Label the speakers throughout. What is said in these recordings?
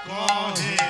Speaker 1: কহে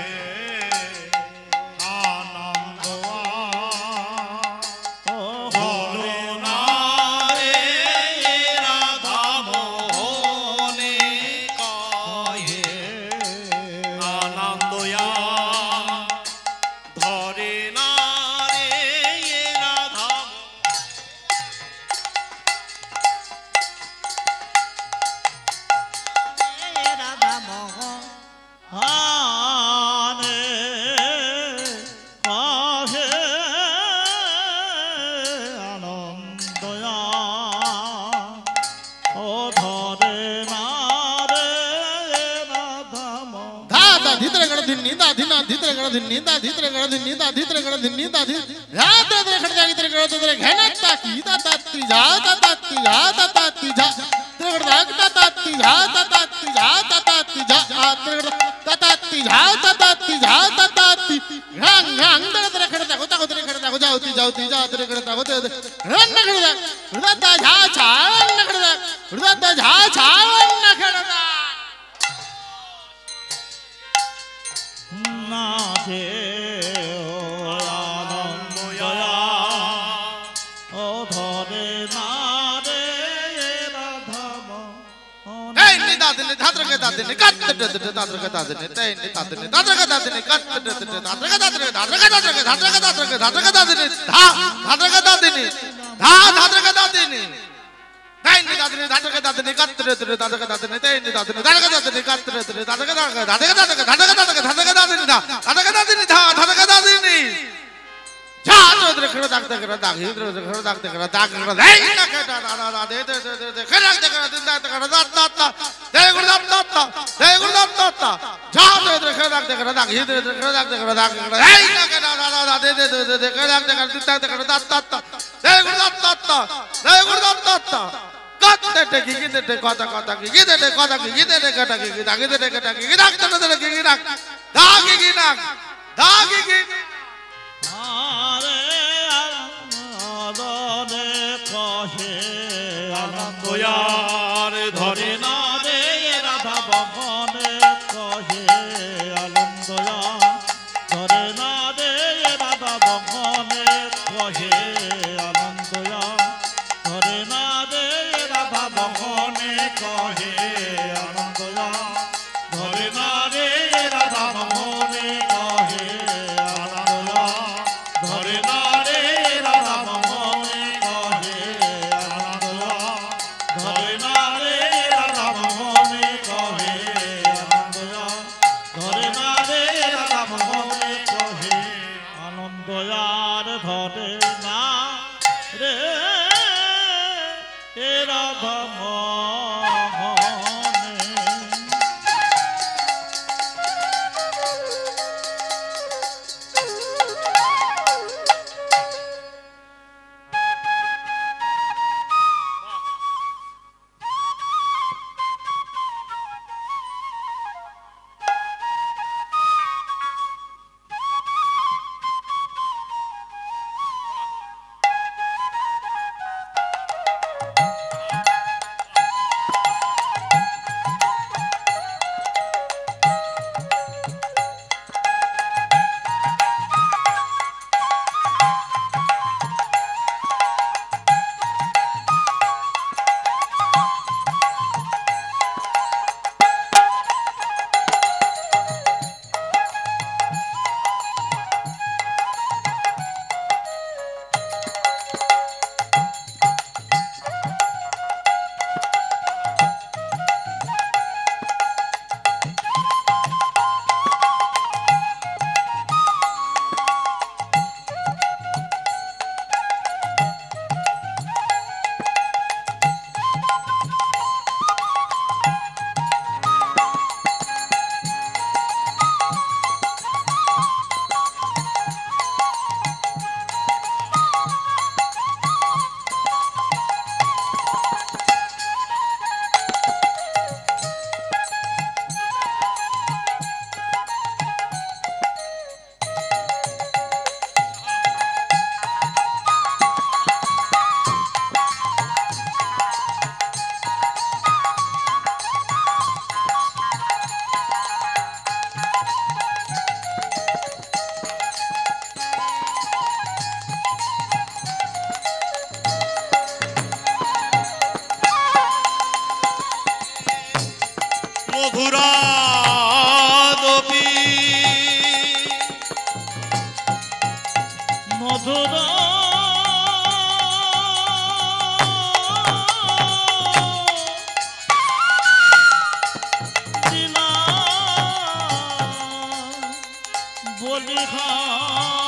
Speaker 1: বলিহারি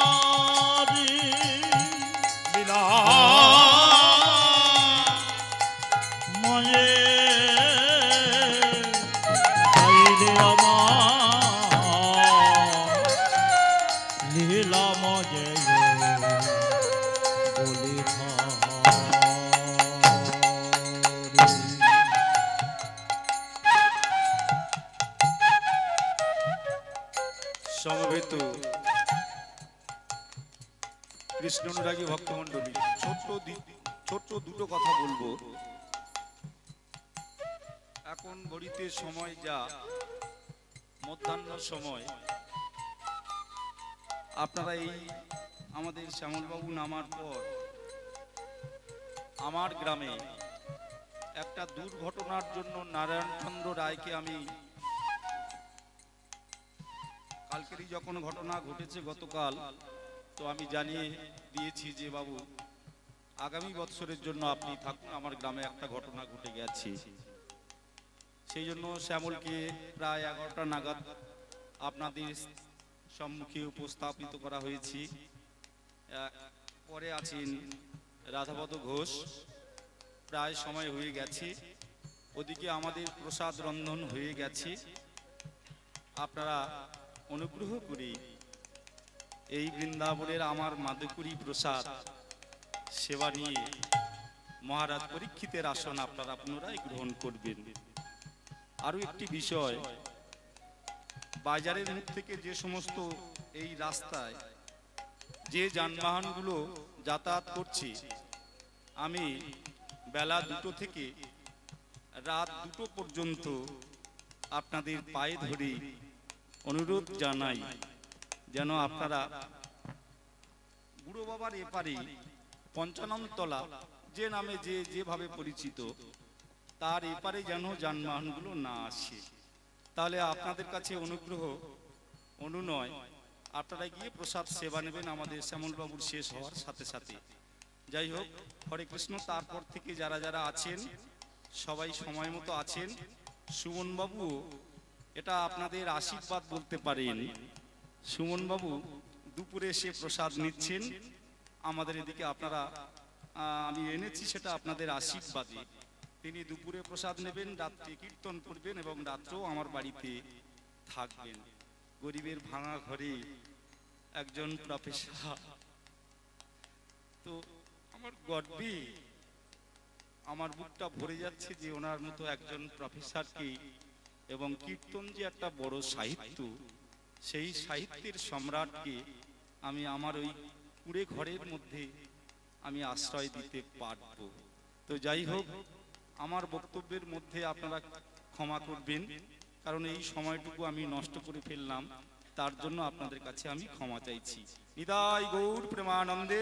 Speaker 1: লীলা ময়ে গাইলে আমার লীলা ময়ে
Speaker 2: সমবেত কৃষ্ণ অনুরাগী ভক্তমণ্ডলী, ছোট্ট দুটো কথা বলবো। এখন ঘড়িতে সময় যা মধ্যাহ্ন সময়, আপনারা এই আমাদের শ্যামলবাবু নামার পর আমার গ্রামে একটা দুর্ঘটনার জন্য নারায়ণচন্দ্র রায়কে আমি কালকেরই যখন ঘটনা ঘটেছে গতকাল, তো আমি জানিয়ে দিয়েছি যে বাবু আগামী বৎসরের জন্য আপনি থাকুন, আমার গ্রামে একটা ঘটনা ঘটে গেছে। সেই জন্য শ্যামলকে প্রায় 11টা নাগাদ আপনাদের সম্মুখে উপস্থাপিত করা হয়েছে। পরে আছেন রাধাপদ ঘোষ, প্রায় সময় হয়ে গেছে। ওদিকে আমাদের প্রসাদ রন্ধন হয়ে গেছে। আপনারা অনুগ্রহ করে এই বৃন্দাবনের আমার মাধুকরী প্রসাদ সেবা নিয়ে মহারাজ পরীক্ষিতের আসন আপনারা পুনরায় গ্রহণ করবেন। আরো একটি বিষয়, বাজারের মুখ থেকে যে সমস্ত এই রাস্তায় যে যানবাহনগুলো যাতায়াত করছে, আমি বেলা 2টো থেকে রাত 2টো পর্যন্ত আপনাদের পায়ে ধরে অনুরোধ জানাই যেন আপনারা বুড়ো বাবার এপারে 55 তলা যে নামে যেভাবে পরিচিত, তার এপারে যেন যানবাহনগুলো না আসে। তাহলে আপনাদের কাছে অনুগ্রহ অনুনয়, আপনারা গিয়ে প্রসাদ সেবা নেবেন আমাদের শ্যামলবাবুর শেষ হওয়ার সাথে সাথে। যাই হোক, হরে কৃষ্ণ। তারপর থেকে যারা যারা আছেন সবাই সময় মতো আছেন। সুমনবাবু, এটা আপনাদের আশীর্বাদ বলতে পারেন। সুমনবাবু দুপুরে এসে প্রসাদ নিচ্ছেন আমাদের এদিকে। আপনারা আমি এনেছি সেটা আপনাদের আশীর্বাদে। তিনি দুপুরে প্রসাদ নেবেন, রাত্রে কীর্তন করবেন এবং রাত্রেও আমার বাড়িতে থাকবেন। গরিবের ভাঙা ঘরে একজন প্রফেসর, তো আমার গর্বে আমার বুকটা ভরে যাচ্ছে যে ওনার মতো একজন প্রফেসরকে, এবং কীর্তন যে একটা বড় সাহিত্য, সেই সাহিত্যের সম্রাটকে আমি আমার ওই কুড়ে ঘরের মধ্যে আমি আশ্রয় দিতে পারব। তো যাই হোক, আমার বক্তব্যের মধ্যে আপনারা ক্ষমা করবেন, কারণ এই সময়টুকু আমি নষ্ট করে ফেললাম, তার জন্য আপনাদের কাছে আমি ক্ষমা চাইছি। নিতাই গৌর প্রেমানন্দে।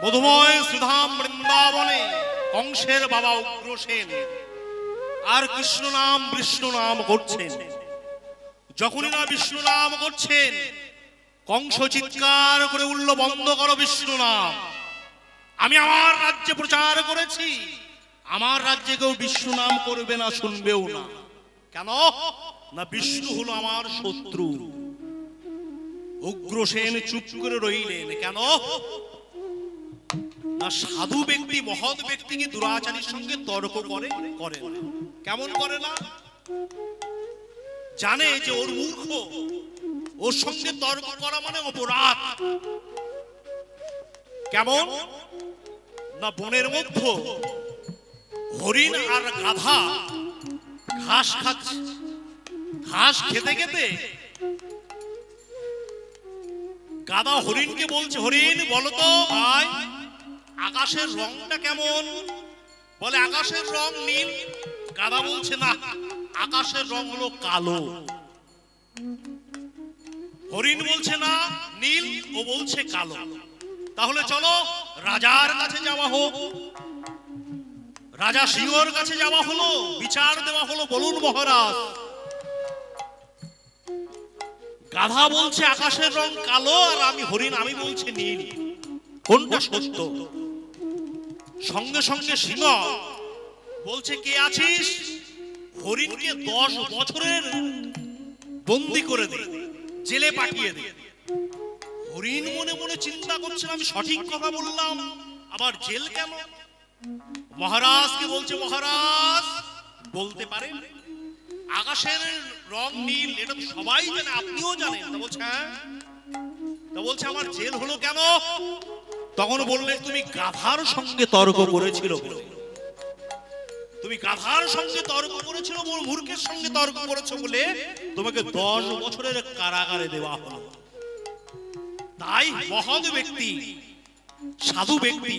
Speaker 3: মধুময় সুধাম বৃন্দাবনে কংসের বাবা উগ্রসেন আর কৃষ্ণ নাম বিষ্ণু নাম করছেন। যখনই না বিষ্ণু নাম করছেন, কংস চিৎকার করে উঠল, বন্ধ করো বিষ্ণু নাম। আমি আমার রাজ্যে প্রচার করেছি, আমার রাজ্যে কেউ বিষ্ণু নাম করবে না, শুনবেও না। কেন না, বিষ্ণু হলো আমার শত্রু। উগ্রসেন চুপ করে রইলেন। কেন না, সাধু ব্যক্তি মহৎ ব্যক্তি কি দুরাচারীর সঙ্গে তর্ক করে? করে না। কেমন করে না? জানে যে ওর মূর্খ, ওর সঙ্গে তর্ক করা মানে অপরাধ। কেমন না, বনের মধ্যে হরিণ আর গাধা ঘাস খাচ্ছে। ঘাস খেতে খেতে গাধা হরিণকে বলছে, হরিণ বলো তো ভাই, আকাশের রংটা কেমন? বলে আকাশের রং নীল। গাধা বলছে না, আকাশের রং হলো কালো। হরিণ বলছে না নীল, ও বলছে কালো। তাহলে চলো রাজার কাছে যাওয়া হোক। রাজা সিংহর কাছে যাওয়া হলো, বিচার দেওয়া হলো, বলুন মহারাজ। গাধা বলছে আকাশের রং কালো, আর আমি হরিণ, আমি বলছি নীল, কোনটা সত্য? সঙ্গে সঙ্গে সিংহ বলছে, কে আছিস? হরিণকে 10 বছরের বন্দি করে দে, জেলে পাঠিয়ে দে। হরিণ মনে মনে চিন্তা করছেন, আমি সঠিক কথা বললাম, আবার জেল কেন? মহারাজকে বলছে, মহারাজ বলতে পারেন আকাশের রং নীল, এটা তো সবাই জানে, আপনিও জানেন। তা বলছে হ্যাঁ। তা বলছে আমার জেল হলো কেন? তখন বললে, তুমি গাধার সঙ্গে তর্ক করেছিল বলে। তুমি গাধার সঙ্গে তর্ক করেছিল, মূর্খের সঙ্গে তর্ক করেছো বলে তোমাকে 10 বছরের কারাগারে দেওয়া হলো। তাই মহৎ ব্যক্তি, সাধু ব্যক্তি,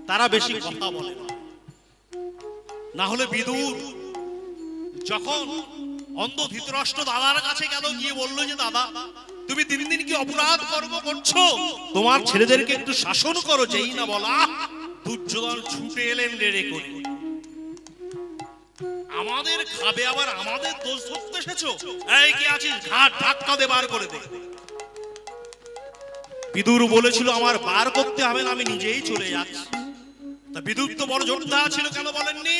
Speaker 3: তারা বেশি কথা বলে না। না হলে বিদুর যখন অন্ধ ধৃতরাষ্ট্র দাদার কাছে গেল, গিয়ে বললো যে দাদা, তুমি দিন দিন কি অপরাধ কর্ম করছো, তোমার ছেলেদেরকে একটু শাসন করো। যেই না বলা, দুর্যোধন ছুটে এলেন রেড়ে করে। আমাদের খাবে, আবার আমাদের দোষ ধরতে এসেছো? এই কি আছিস, ঘাট ধাক্কা দে, বার করে দে। বিদুর বলেছিল আমার বার করতে হবে না, আমি নিজেই চলে যাচ্ছি। তা বিদুর তো বড় যোদ্ধা ছিল, কেন বলেননি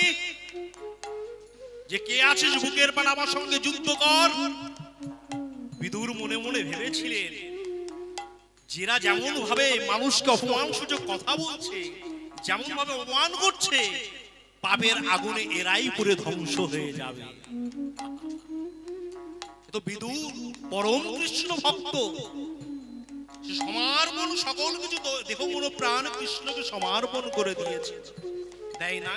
Speaker 3: যে কে আছিস বুকের পান আমার সঙ্গে যুদ্ধ কর? বিদুর মনে মনে ভেবেছিলেন, যারা যেমন ভাবে মানুষকে অপমান সূচক কথা বলছে, যেমন ভাবে অপমান করছে, পাপের আগুনে এরাই পুরে ধ্বংস হয়ে যাবে। তো বিদুর পরম কৃষ্ণ ভক্ত, সমর্পণ, সকল কিছু দেহ মন প্রাণ কৃষ্ণকে সমর্পণ করে দিয়েছে, দেয় না?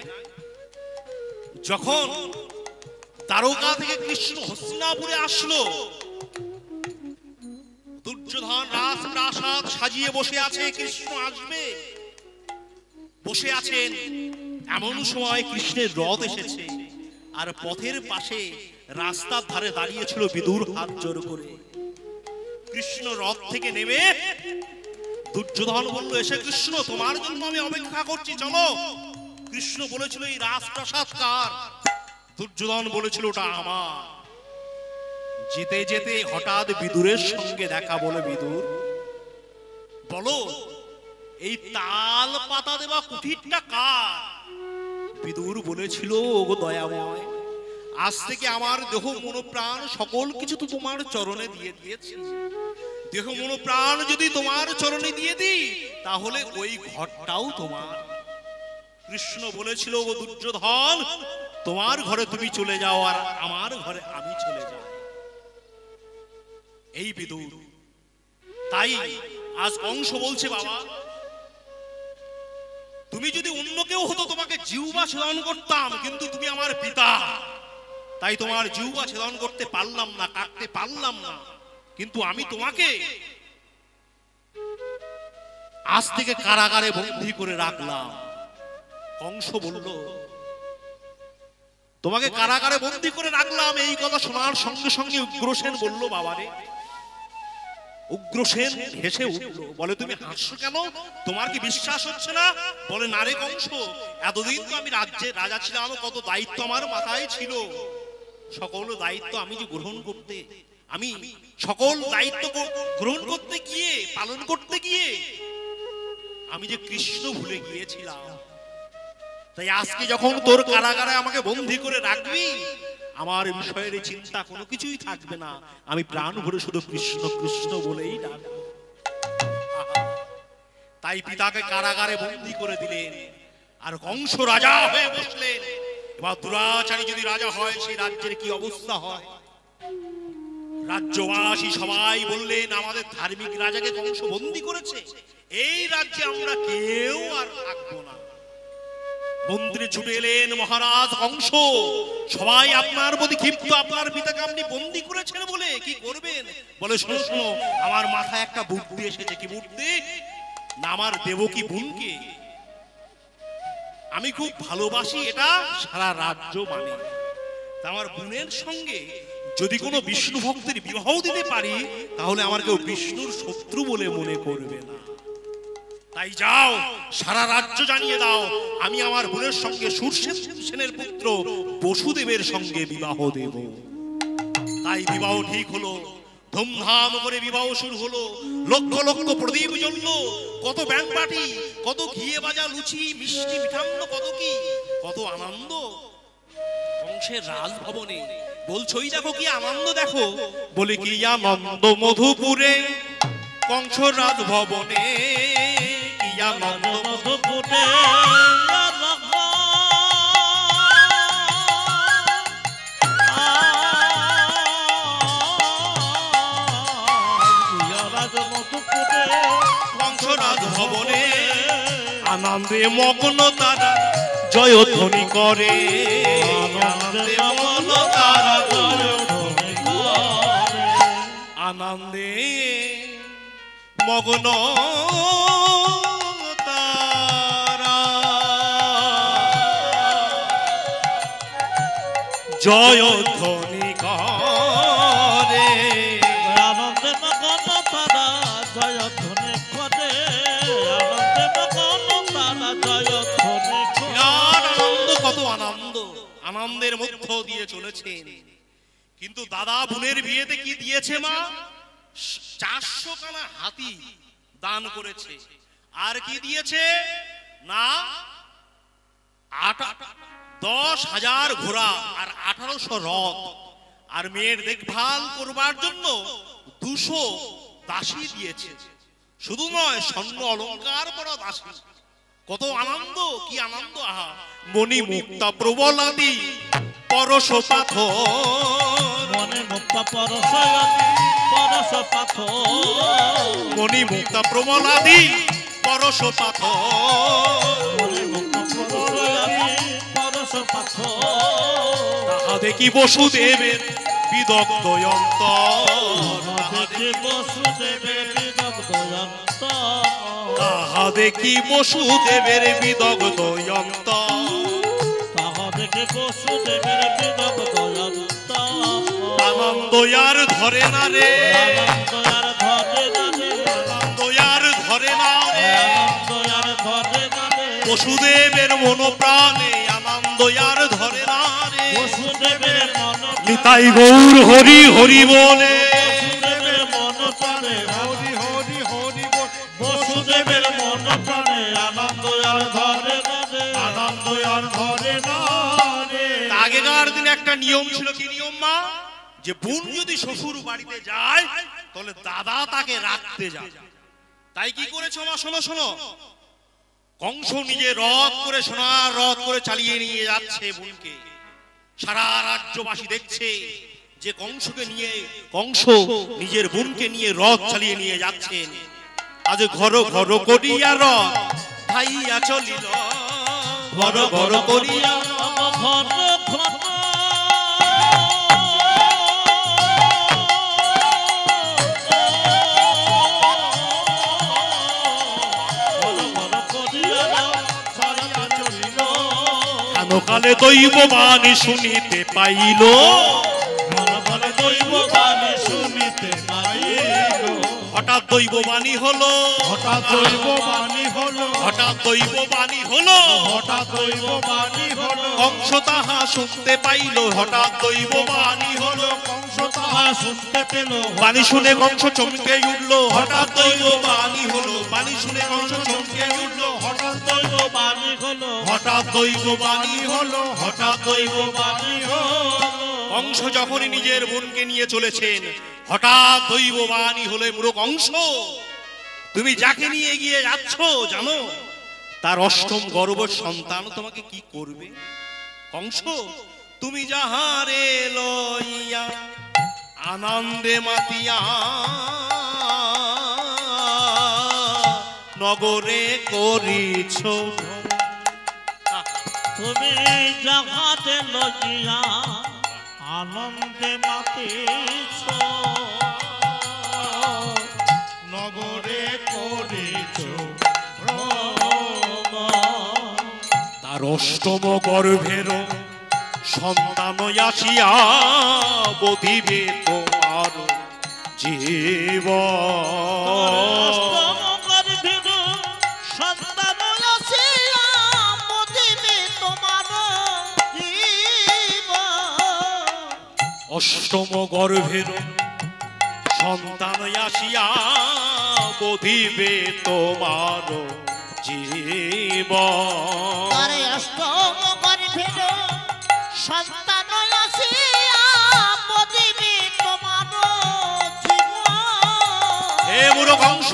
Speaker 3: যখন দ্বারকা থেকে কৃষ্ণ হস্তিনাপুরে আসলো, দুর্যোধন রাজপ্রাসাদ সাজিয়ে বসে আছে, কৃষ্ণ আসবে বসে আছেন। এমন সময় কৃষ্ণের রথ এসেছে, আর পথের পাশে রাস্তার ধারে দাঁড়িয়েছিল বিদুর হাত জোর করে। কৃষ্ণ রথ থেকে নেমে দুর্যোধন বলল, এসে কৃষ্ণ, তোমার জন্য আমি অপেক্ষা করছি, চলো। কৃষ্ণ বলেছিল, এই রাজপ্রাসাদ কার? দুর্যোধন বলেছিল, ওটা আমার। যেতে যেতে হঠাৎ বিদুরের সঙ্গে দেখা। বলে, বিদুর বলো, এই তাল পাতা দেওয়া কুঠিরটা কার? বিদুর বলেছিল, ওগো দয়াময়, আজ থেকে আমার দেহ মন প্রাণ সকল কিছু তো তোমার চরণে দিয়ে দিয়েছি। দেহ মন প্রাণ যদি তোমার চরণে দিয়ে দিই, তাহলে ওই ঘরটাও তোমার। কৃষ্ণ বলেছিল, ও দুর্যোধন, তোমার ঘরে তুমি চলে যাও, আর আমার ঘরে আমি চলে যাই। এই বিদুর। তাই আজ কংস বলছে, বাবা, তুমি যদি অন্য কেউ হতো তোমাকে জিহ্বা ছেদন করতাম, কিন্তু তুমি আমার পিতা, তাই তোমার জিহ্বা ছেদন করতে পারলাম না, কাটতে পারলাম না। কিন্তু আমি তোমাকে আজ থেকে কারাগারে বন্দী করে রাখলাম। কংস বলল, তোমাকে কারাগারে বন্দী করে রাখলাম। এই কথা শোনার সঙ্গে সঙ্গে উগ্রসেন বলল, বাবারে, উগ্রসেন হেসে উঠল, বলে তুমি হাসছো কেন? তোমার কি বিশ্বাস হচ্ছে না? বলে না রে কংস, এতদিন তো আমি রাজ্যের রাজা ছিলাম, কত দায়িত্ব আমার মাথায় ছিল, সকল দায়িত্ব আমি যে গ্রহণ করতে, আমি সকল দায়িত্ব গ্রহণ করতে গিয়ে, পালন করতে গিয়ে আমি যে কৃষ্ণ ভুলে গিয়েছিলাম। তাই আজকে যখন তোর কারাগারে আমাকে বন্দী করে রাখবি, আমার বিষয়ের চিন্তা কোনো কিছুই থাকবে না, আমি প্রাণ ভরে শুধু কৃষ্ণ কৃষ্ণ বলেই ডাকবো। তাই পিতাকে কারাগারে বন্দী করে দিলেন, আর কংস রাজা হয়ে বসলেন। এবার দুরাচারী যদি রাজা হয়, সেই রাজ্যের কি অবস্থা হয়? রাজ্যবাসী সবাই বললেন, আমাদের ধার্মিক রাজাকে কংস বন্দী করেছে, এই রাজ্যে আমরা কেউ আর থাকবো না। মন্ত্রী ছুটে এলেন, মহারাজ কংস, সবাই আপনার প্রতি ক্ষিপ্ত, আপনার পিতাকে আপনি বন্দী করেছেন বলে কি করবেন? বলে শোনো শোনো, আমার মাথায় একটা বুদ্ধি এসেছে। কি বুদ্ধি? না, আমার দেবকী বোনকে আমি খুব ভালোবাসি, এটা সারা রাজ্য মানে। আমার বোনের সঙ্গে যদি কোনো বিষ্ণু ভক্তের বিবাহ দিতে পারি, তাহলে আমার কেউ বিষ্ণুর শত্রু বলে মনে করবে না। তাই যাও, সারা রাজ্য জানিয়ে দাও, আমি আমার বোনের সঙ্গে শূরসেনের পুত্র বসুদেবের সঙ্গে বিবাহ দেব। তাই বিবাহ ঠিক হলো, ধুমধাম করে বিবাহ শুরু হলো। লক্ষ লক্ষ প্রদীপ জ্বললো, কত ব্যাংক পার্টি, কত ঘিয়ে ভাজা লুচি, মিষ্টি মিঠান্ন, কত কি, কত আনন্দ কংসের রাজভবনে। বলছো এই দেখো কি আনন্দ দেখো। বলে কি আনন্দ মধুপুরে, কংস রাজভবনে, কি আনন্দ মধুপুরে। কংস রাজভবনে আনন্দে মগ্ন তারা জয়ধ্বনি করে, আনন্দে মগ্ন তারা জয়ধ্বনি করে, আনন্দে মগ্ন তারা জয়ধ্বনি করে,
Speaker 1: আনন্দে মগ্ন তারা জয়ধ্বনি করে, আনন্দে মগ্ন তারা জয়ধ্বনি করে।
Speaker 3: আনন্দ, কত আনন্দ, আনন্দের মধ্য দিয়ে চলেছেন। কিন্তু দাদা বোনের বিয়েতে কি দিয়েছে মা? 400 খানা হাতি দান করেছে। আর কি দিয়েছে? না, 10,000 ঘোড়া আর 1800 রথ, আর মেয়ের দেখভাল করবার জন্য 200 দাসী দিয়েছে। শুধু নয়, স্বর্ণ অলংকার পরা দাসী। কত আনন্দ, কি আনন্দ! আহা, মণি মুক্তা প্রবলাদি পরশ পাথর,
Speaker 1: মনে মুক্তা পরশ পাথর,
Speaker 3: মণি মুক্তা প্রবলাদি পরশ পাথর,
Speaker 1: মনে মুক্তা পরশ পাথর।
Speaker 3: তাহা দেখি বসুদেবের বিদগ্ধ অন্তর,
Speaker 1: দেখি বসুদেবের বিদগ্ধ অন্তর,
Speaker 3: তাহা দেখি বসুদেবের বিদগ্ধ অন্তর,
Speaker 1: তাহা দেখি বসুদেবের বিদগ্ধ অন্তর।
Speaker 3: আনন্দ আর ধরে না রে,
Speaker 1: আনন্দ আর ধরে না রে,
Speaker 3: আনন্দ আর ধরে না রে,
Speaker 1: আনন্দ আর ধরে না রে,
Speaker 3: বসুদেবের মন প্রাণে আনন্দ আর ধরে না রে।
Speaker 1: বসুদেবের মন
Speaker 3: নিতাই গৌর হরি হরি বলে,
Speaker 1: বসুদেবের মন প্রাণে হরি হরি হরি বল, বসুদেবের মন প্রাণে আনন্দ আর ধরে না রে, আনন্দ আর ধরে না রে।
Speaker 3: আগেকার দিনে একটা নিয়ম ছিল। কি নিয়ম মা? যে বোন যদি শ্বশুর বাড়িতে যায়, তাহলে দাদা তাকে রাখতে যায়। তাই কি করেছে মা? শোনো শোনো, কংস নিজে রথ করে, সোনার রথ করে চালিয়ে নিয়ে যাচ্ছে বোনকে। সারা রাজ্যবাসী দেখছে যে কংসকে নিয়ে, কংস নিজের বোনকে নিয়ে রথ চালিয়ে নিয়ে যাচ্ছেন। আজ ঘর ঘর করিয়া রথ ধাইয়া চলিল, ঘর ঘর করিয়া
Speaker 1: ঘর ঘর
Speaker 3: কালে দৈব বাণী শুনিতে পাইল,
Speaker 1: দৈব বাণী শুনিতে পাইল।
Speaker 3: দৈব বাণী হলো,
Speaker 1: হঠাৎ দৈব বাণী হলো,
Speaker 3: হঠাৎ দৈব বাণী হলো,
Speaker 1: হঠাৎ দৈব বাণী হলো,
Speaker 3: কংস তাহা শুনতে পাইল, হঠাৎ দৈব বাণী হলো,
Speaker 1: কংস তাহা শুনতে পেল,
Speaker 3: বাণী শুনে কংস চমকে উঠলো, হঠাৎ দৈব বাণী হলো, বাণী শুনে কংস চমকে উঠলো,
Speaker 1: হঠাৎ দৈব বাণী হলো,
Speaker 3: হঠাৎ দৈব বাণী হলো,
Speaker 1: হঠাৎ দৈব বাণী হলো।
Speaker 3: কংস যখনই নিজের বোনকে নিয়ে চলেছেন, হঠাৎ দৈব বাণী হলে মূর্খ কংস, তুমি যাকে নিয়ে এগিয়ে যাচ্ছ জানো তার অষ্টম গর্ভ সন্তান তোমাকে কি করবে? কংস, তুমি যাহারে লইয়া আনন্দে মাতিয়া নগরে করিছ,
Speaker 1: তুমি যাহাতে লজিয়া আনন্দে মাতিছ, নগরে করিছ ভ্রমণ।
Speaker 3: তার অষ্টম গর্ভের সন্তান আসিয়া বধিবে তোমার জীব,
Speaker 1: অষ্টম গর্ভের সন্তান আসিয়া বধিবে তোমার জীবন।
Speaker 3: অষ্টম গর্ভের সন্তান আসিয়া বধিবে তোমার জীব,
Speaker 1: তারে অষ্টম গর্ভের সন্তান আসিয়া বধিবে তোমার জীবন।
Speaker 3: হে মূর্খ কংস,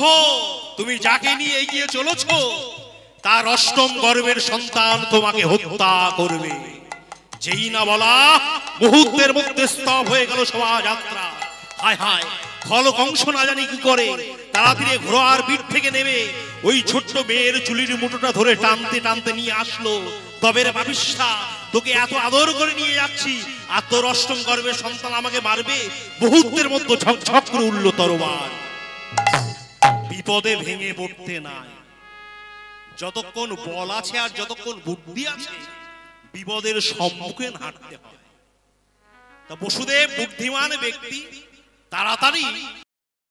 Speaker 3: তুমি যাকে নিয়ে এগিয়ে চলেছ তার অষ্টম গর্ভের সন্তান তোমাকে হত্যা করবে। যেই না বলা মুহূর্তের মধ্যে স্তব হয়ে গেল শোভাযাত্রা। হায় হায়, ফল কংস না জানি কি করে তাড়াতাড়ি ঘোড়ার পিঠ থেকে নেমে ওই ছোট্ট মেয়ের চুলির মুঠোটা ধরে টানতে টানতে নিয়ে আসলো। তবে রে পাপিষ্ঠা, তোকে এত আদর করে নিয়ে যাচ্ছি আর তোর অষ্টম গর্ভের সন্তান আমাকে মারবে? মুহূর্তের মধ্যে ঝকঝক করে উঠল তরবার। বিপদে ভেঙে পড়তে নাই, যতক্ষণ বল আছে আর যতক্ষণ বুদ্ধি আছে বিপদের সম্মুখে হাঁটতে হয়। তা বসুদেব বুদ্ধিমান ব্যক্তি, তাড়াতাড়ি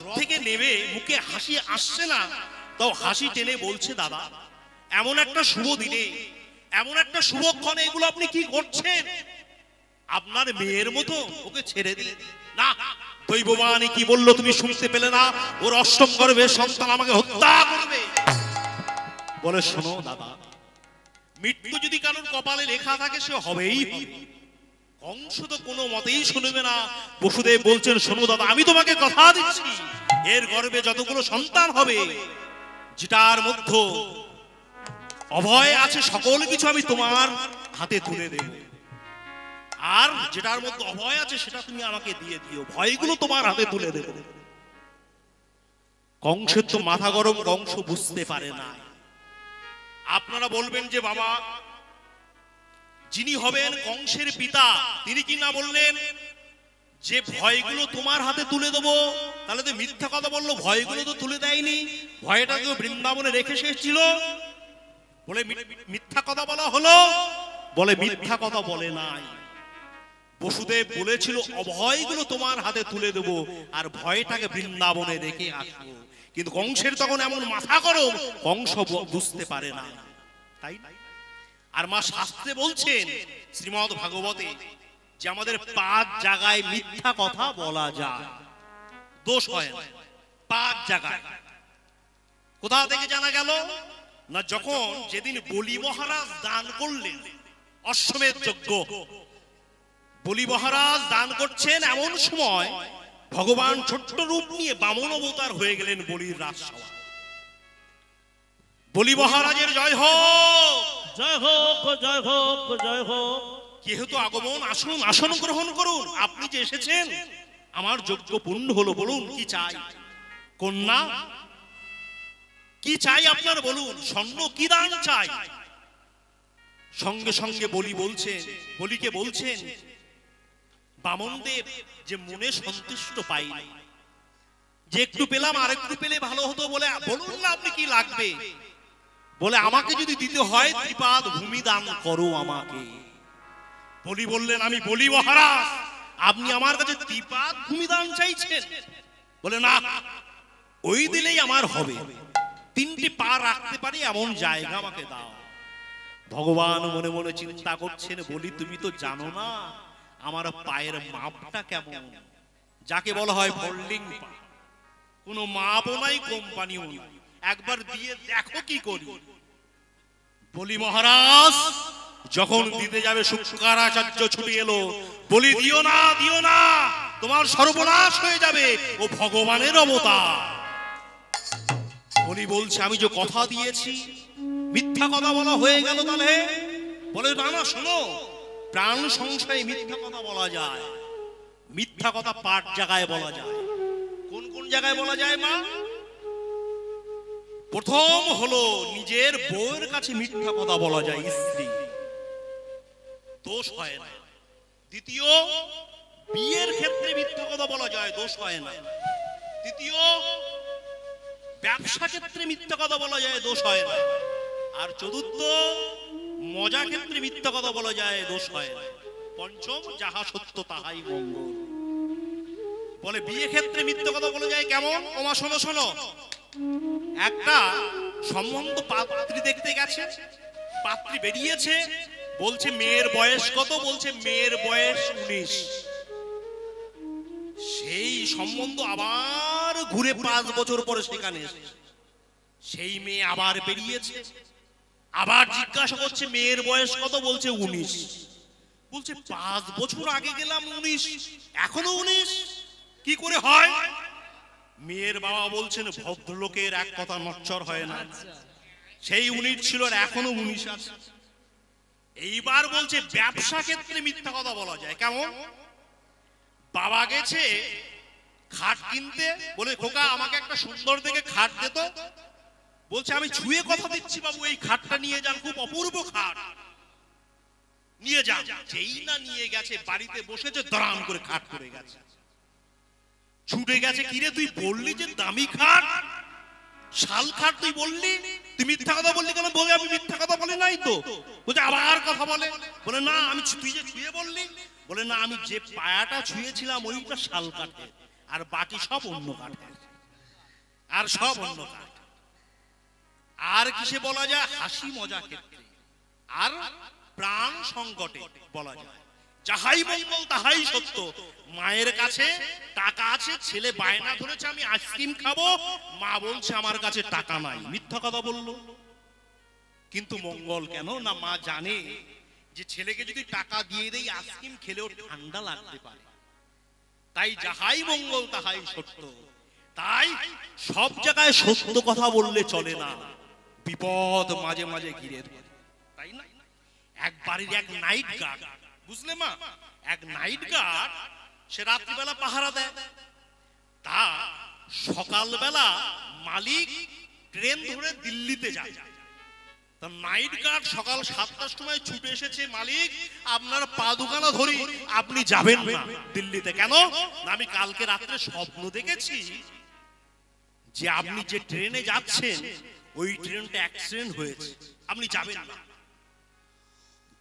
Speaker 3: থেকে নেমে মুখে হাসি আসছে না, তাও হাসি টেনে বলছে, দাদা এমন একটা শুভ দিনে, এমন একটা শুভক্ষণে এগুলো আপনি কি করছেন? আপনার মেয়ের মতো ওকে ছেড়ে দিলেন না। দৈববাণী কি বললো তুমি শুনতে পেলে না? ওর অষ্টম গর্ভের সন্তান আমাকে হত্যা করবে। বলে, শোনো দাদা, মৃত্যু যদি কারোর কপালে লেখা থাকে সে হবেই হবে। কংস তো কোনো মতেই শুনবে না। বসুদেব বলছেন, শোনো দাদা, আমি তোমাকে কথা দিচ্ছি, এর গর্ভে যতগুলো সন্তান হবে, যেটার মধ্যে অভয় আছে সকল কিছু আমি তোমার হাতে তুলে দেব, আর যেটার মধ্যে অভয় আছে সেটা তুমি আমাকে দিয়ে দিও, ভয়গুলো তোমার হাতে তুলে দেব। কংসের তো মাথা গরম, কংস বুঝতে পারে না। আপনারা বলবেন যে বাবা, যিনি হবেন কংসের পিতা, তিনি কি না বললেন যে ভয়গুলো তোমার হাতে তুলে দেবো? তাহলে তো মিথ্যা কথা বললো, ভয়গুলো তো তুলে দেয়নি, ভয়টা তো বৃন্দাবনে রেখে এসেছিল। বলে মিথ্যা কথা বলা হলো? বলে মিথ্যা কথা বলে নাই। বসুদেব বলেছিল অভয়গুলো তোমার হাতে তুলে দেবো আর ভয়টাকে বৃন্দাবনে রেখে আসবো। কিন্তু কংসের তখন এমন মাথা গরম, কংস বুঝতে পারে না। তাই আর মা শাস্ত্রে বলছেন শ্রীমদ ভাগবতে যে আমাদের 5 জায়গায় মিথ্যা কথা বলা যায়, দোষ হয় না। 5 জায়গায়। কোথা থেকে জানা গেল না? যখন যেদিন বলি মহারাজ দান করলেন অশ্বমেধ যজ্ঞ, বলি মহারাজ দান করছেন, এমন সময় ভগবান ছোট্ট রূপ নিয়ে বামন অবতার হয়ে গেলেন বলির রাজসভা। বলি মহারাজের জয় হোক,
Speaker 1: জয় হোক, জয় হোক, জয় হোক।
Speaker 3: যেহেতু আগমন, আসুন, আসন গ্রহণ করুন। আপনি যে এসেছেন আমার যজ্ঞ পূর্ণ হলো, বলুন কি চাই? কন্যা কি চাই আপনার বলুন, স্বর্ণ কি দান চাই? সঙ্গে সঙ্গে বলি বলছেন, বলিকে বলছেন, বামনদেব যে মনে সন্তুষ্ট পাইনি, যে একটু পেলাম আর একটু পেলে ভালো হতো, বলে বলুন না আপনি কি লাগবে? বলে আমাকে যদি দিতে হয় ত্রিপাদ ভূমি দান করো আমাকে। বলি বললেন, আমি বলি মহারাজ, আপনি আমার কাছে ত্রিপাদ ভূমি দান চাইছেন? বলে না, ওই দিলেই আমার হবে, 3টি পা রাখতে পারি এমন জায়গা আমাকে দাও। ভগবান মনে মনে চিন্তা করছেন, বলি তুমি তো জানো না আমার পায়ের মাপটা কেমন, যাকে বলা হয় ফোল্ডিং পা, কোনো মাপও নাই কোম্পানিও নাই, একবার দিয়ে দেখো কি করি। বলি মহারাজ যখন দিতে যাবে শুক্রাচার্য ছুটি এলো, বলি দিও না দিও না, তোমার সর্বনাশ হয়ে যাবে, ও ভগবানের অবতার। বলি বলছে আমি যে কথা দিয়েছি, মিথ্যা কথা বলা হয়ে গেল তাহলে? বলে না না শোনো, প্রাণ সংশয়ে মিথ্যা কথা বলা যায়, মিথ্যা কথা 5 জায়গায় বলা যায়। কোন কোন জায়গায় বলা যায় মা? প্রথম হলো নিজের বউয়ের কাছে মিথ্যা কথা বলা যায়, স্ত্রী, দোষ হয় না। দ্বিতীয়, বিয়ের ক্ষেত্রে মিথ্যা কথা বলা যায়, দোষ হয় না। তৃতীয়, ব্যবসা ক্ষেত্রে মিথ্যা কথা বলা যায়, দোষ হয় না। আর চতুর্থ, মজা ক্ষেত্রে মিথ্যা কথা বলা যায়, দোষ হয় না। পঞ্চম, যাহা সত্য তাহাই মঙ্গল। বলে বিয়ে ক্ষেত্রে মিথ্যা কথা বলা যায় কেমন? ওমা শোনো শোনো, একটা সম্বন্ধ পাত্রী দেখতে গেছে, পাত্রী বেরিয়েছে, বলছে মেয়ের বয়স কত? বলছে মেয়ের বয়স 19। সেই সম্বন্ধ আবার ঘুরে 5 বছর পরে সেখানে এসেছে, সেই মেয়ে আবার বেরিয়েছে, আবার জিজ্ঞাসা করছে মেয়ের বয়স কত? বলছে 19। বলছে 5 বছর আগে গেলাম 19, এখনো 19, কি করে হয়? মেয়ের বাবা বলছেন ভদ্রলোকের এক কথা নচ্চর হয় না, সেই 19 ছিল আর এখনো 19 আছে। এইবার বলছে ব্যবসা ক্ষেত্রে মিথ্যা কথা বলা যায় কেমন? বাবা গেছে খাট কিনতে, বলে খোকা আমাকে একটা সুন্দর দেখে খাট দে তো। বলছে আমি ছুঁয়ে কথা দিচ্ছি বাবু, এই খাটটা নিয়ে যান, খুব অপূর্ব খাট, নিয়ে যান। যেই না নিয়ে গেছে, বাড়িতে বসেছে, দরাম করে খাট করে গেছে, ছুটে গেছে, কিরে তুই বললি যে দামি খাট, শাল খাট তুই বললি, তুই মিথ্যা কথা বললি কেন? বলে আমি মিথ্যা কথা বলি নাই তো। বলছে আবার কথা বলে, বলে না আমি, তুই যে ছুঁয়ে বললি, বলে না আমি যে পায়াটা ছুঁয়েছিলাম ওইটা শাল কাঠের, আর বাকি সব অন্য কাঠের, আর সব অন্য কাঠ। আর কিসে বলা যায়? হাসি মজা ক্ষেত্রে, আর প্রাণ সংকটে বলা যায়। যাহাই মঙ্গল তাহাই সত্য। মায়ের কাছে টাকা আছে, ছেলে বায়না ধরেছে আমি আইসক্রিম খাবো, মা বলছে আমার কাছে টাকা নাই, মিথ্যা কথা বললো। কিন্তু মঙ্গল কেন না? মা জানে যে ছেলেকে যদি টাকা দিয়ে দেই আইসক্রিম খেলেও ঠান্ডা লাগতে পারে, তাই যাহাই মঙ্গল তাহাই সত্য। তাই সব জায়গায় সত্য কথা বললে চলে না, বিপদ মাঝে মাঝে ঘিরে ধরে, তাই না? এক বাড়ির এক নাইট গার্ড, বুঝলে মা, এক নাইট গার্ড, সে রাত্রিবেলা পাহারা দেয়। তা সকালবেলা মালিক ট্রেন ধরে দিল্লিতে যায়, তা নাইট গার্ড সকাল 7টার সময় ছুটে এসেছে, মালিক আপনার পা দুখানা ধরি, আপনি যাবেন না দিল্লিতে। কেন? না আমি কালকে রাত্রে স্বপ্ন দেখেছি যে আপনি যে ট্রেনে যাচ্ছেন ওই ট্রেনটা অ্যাক্সিডেন্ট হয়েছে, আপনি যাবেন না।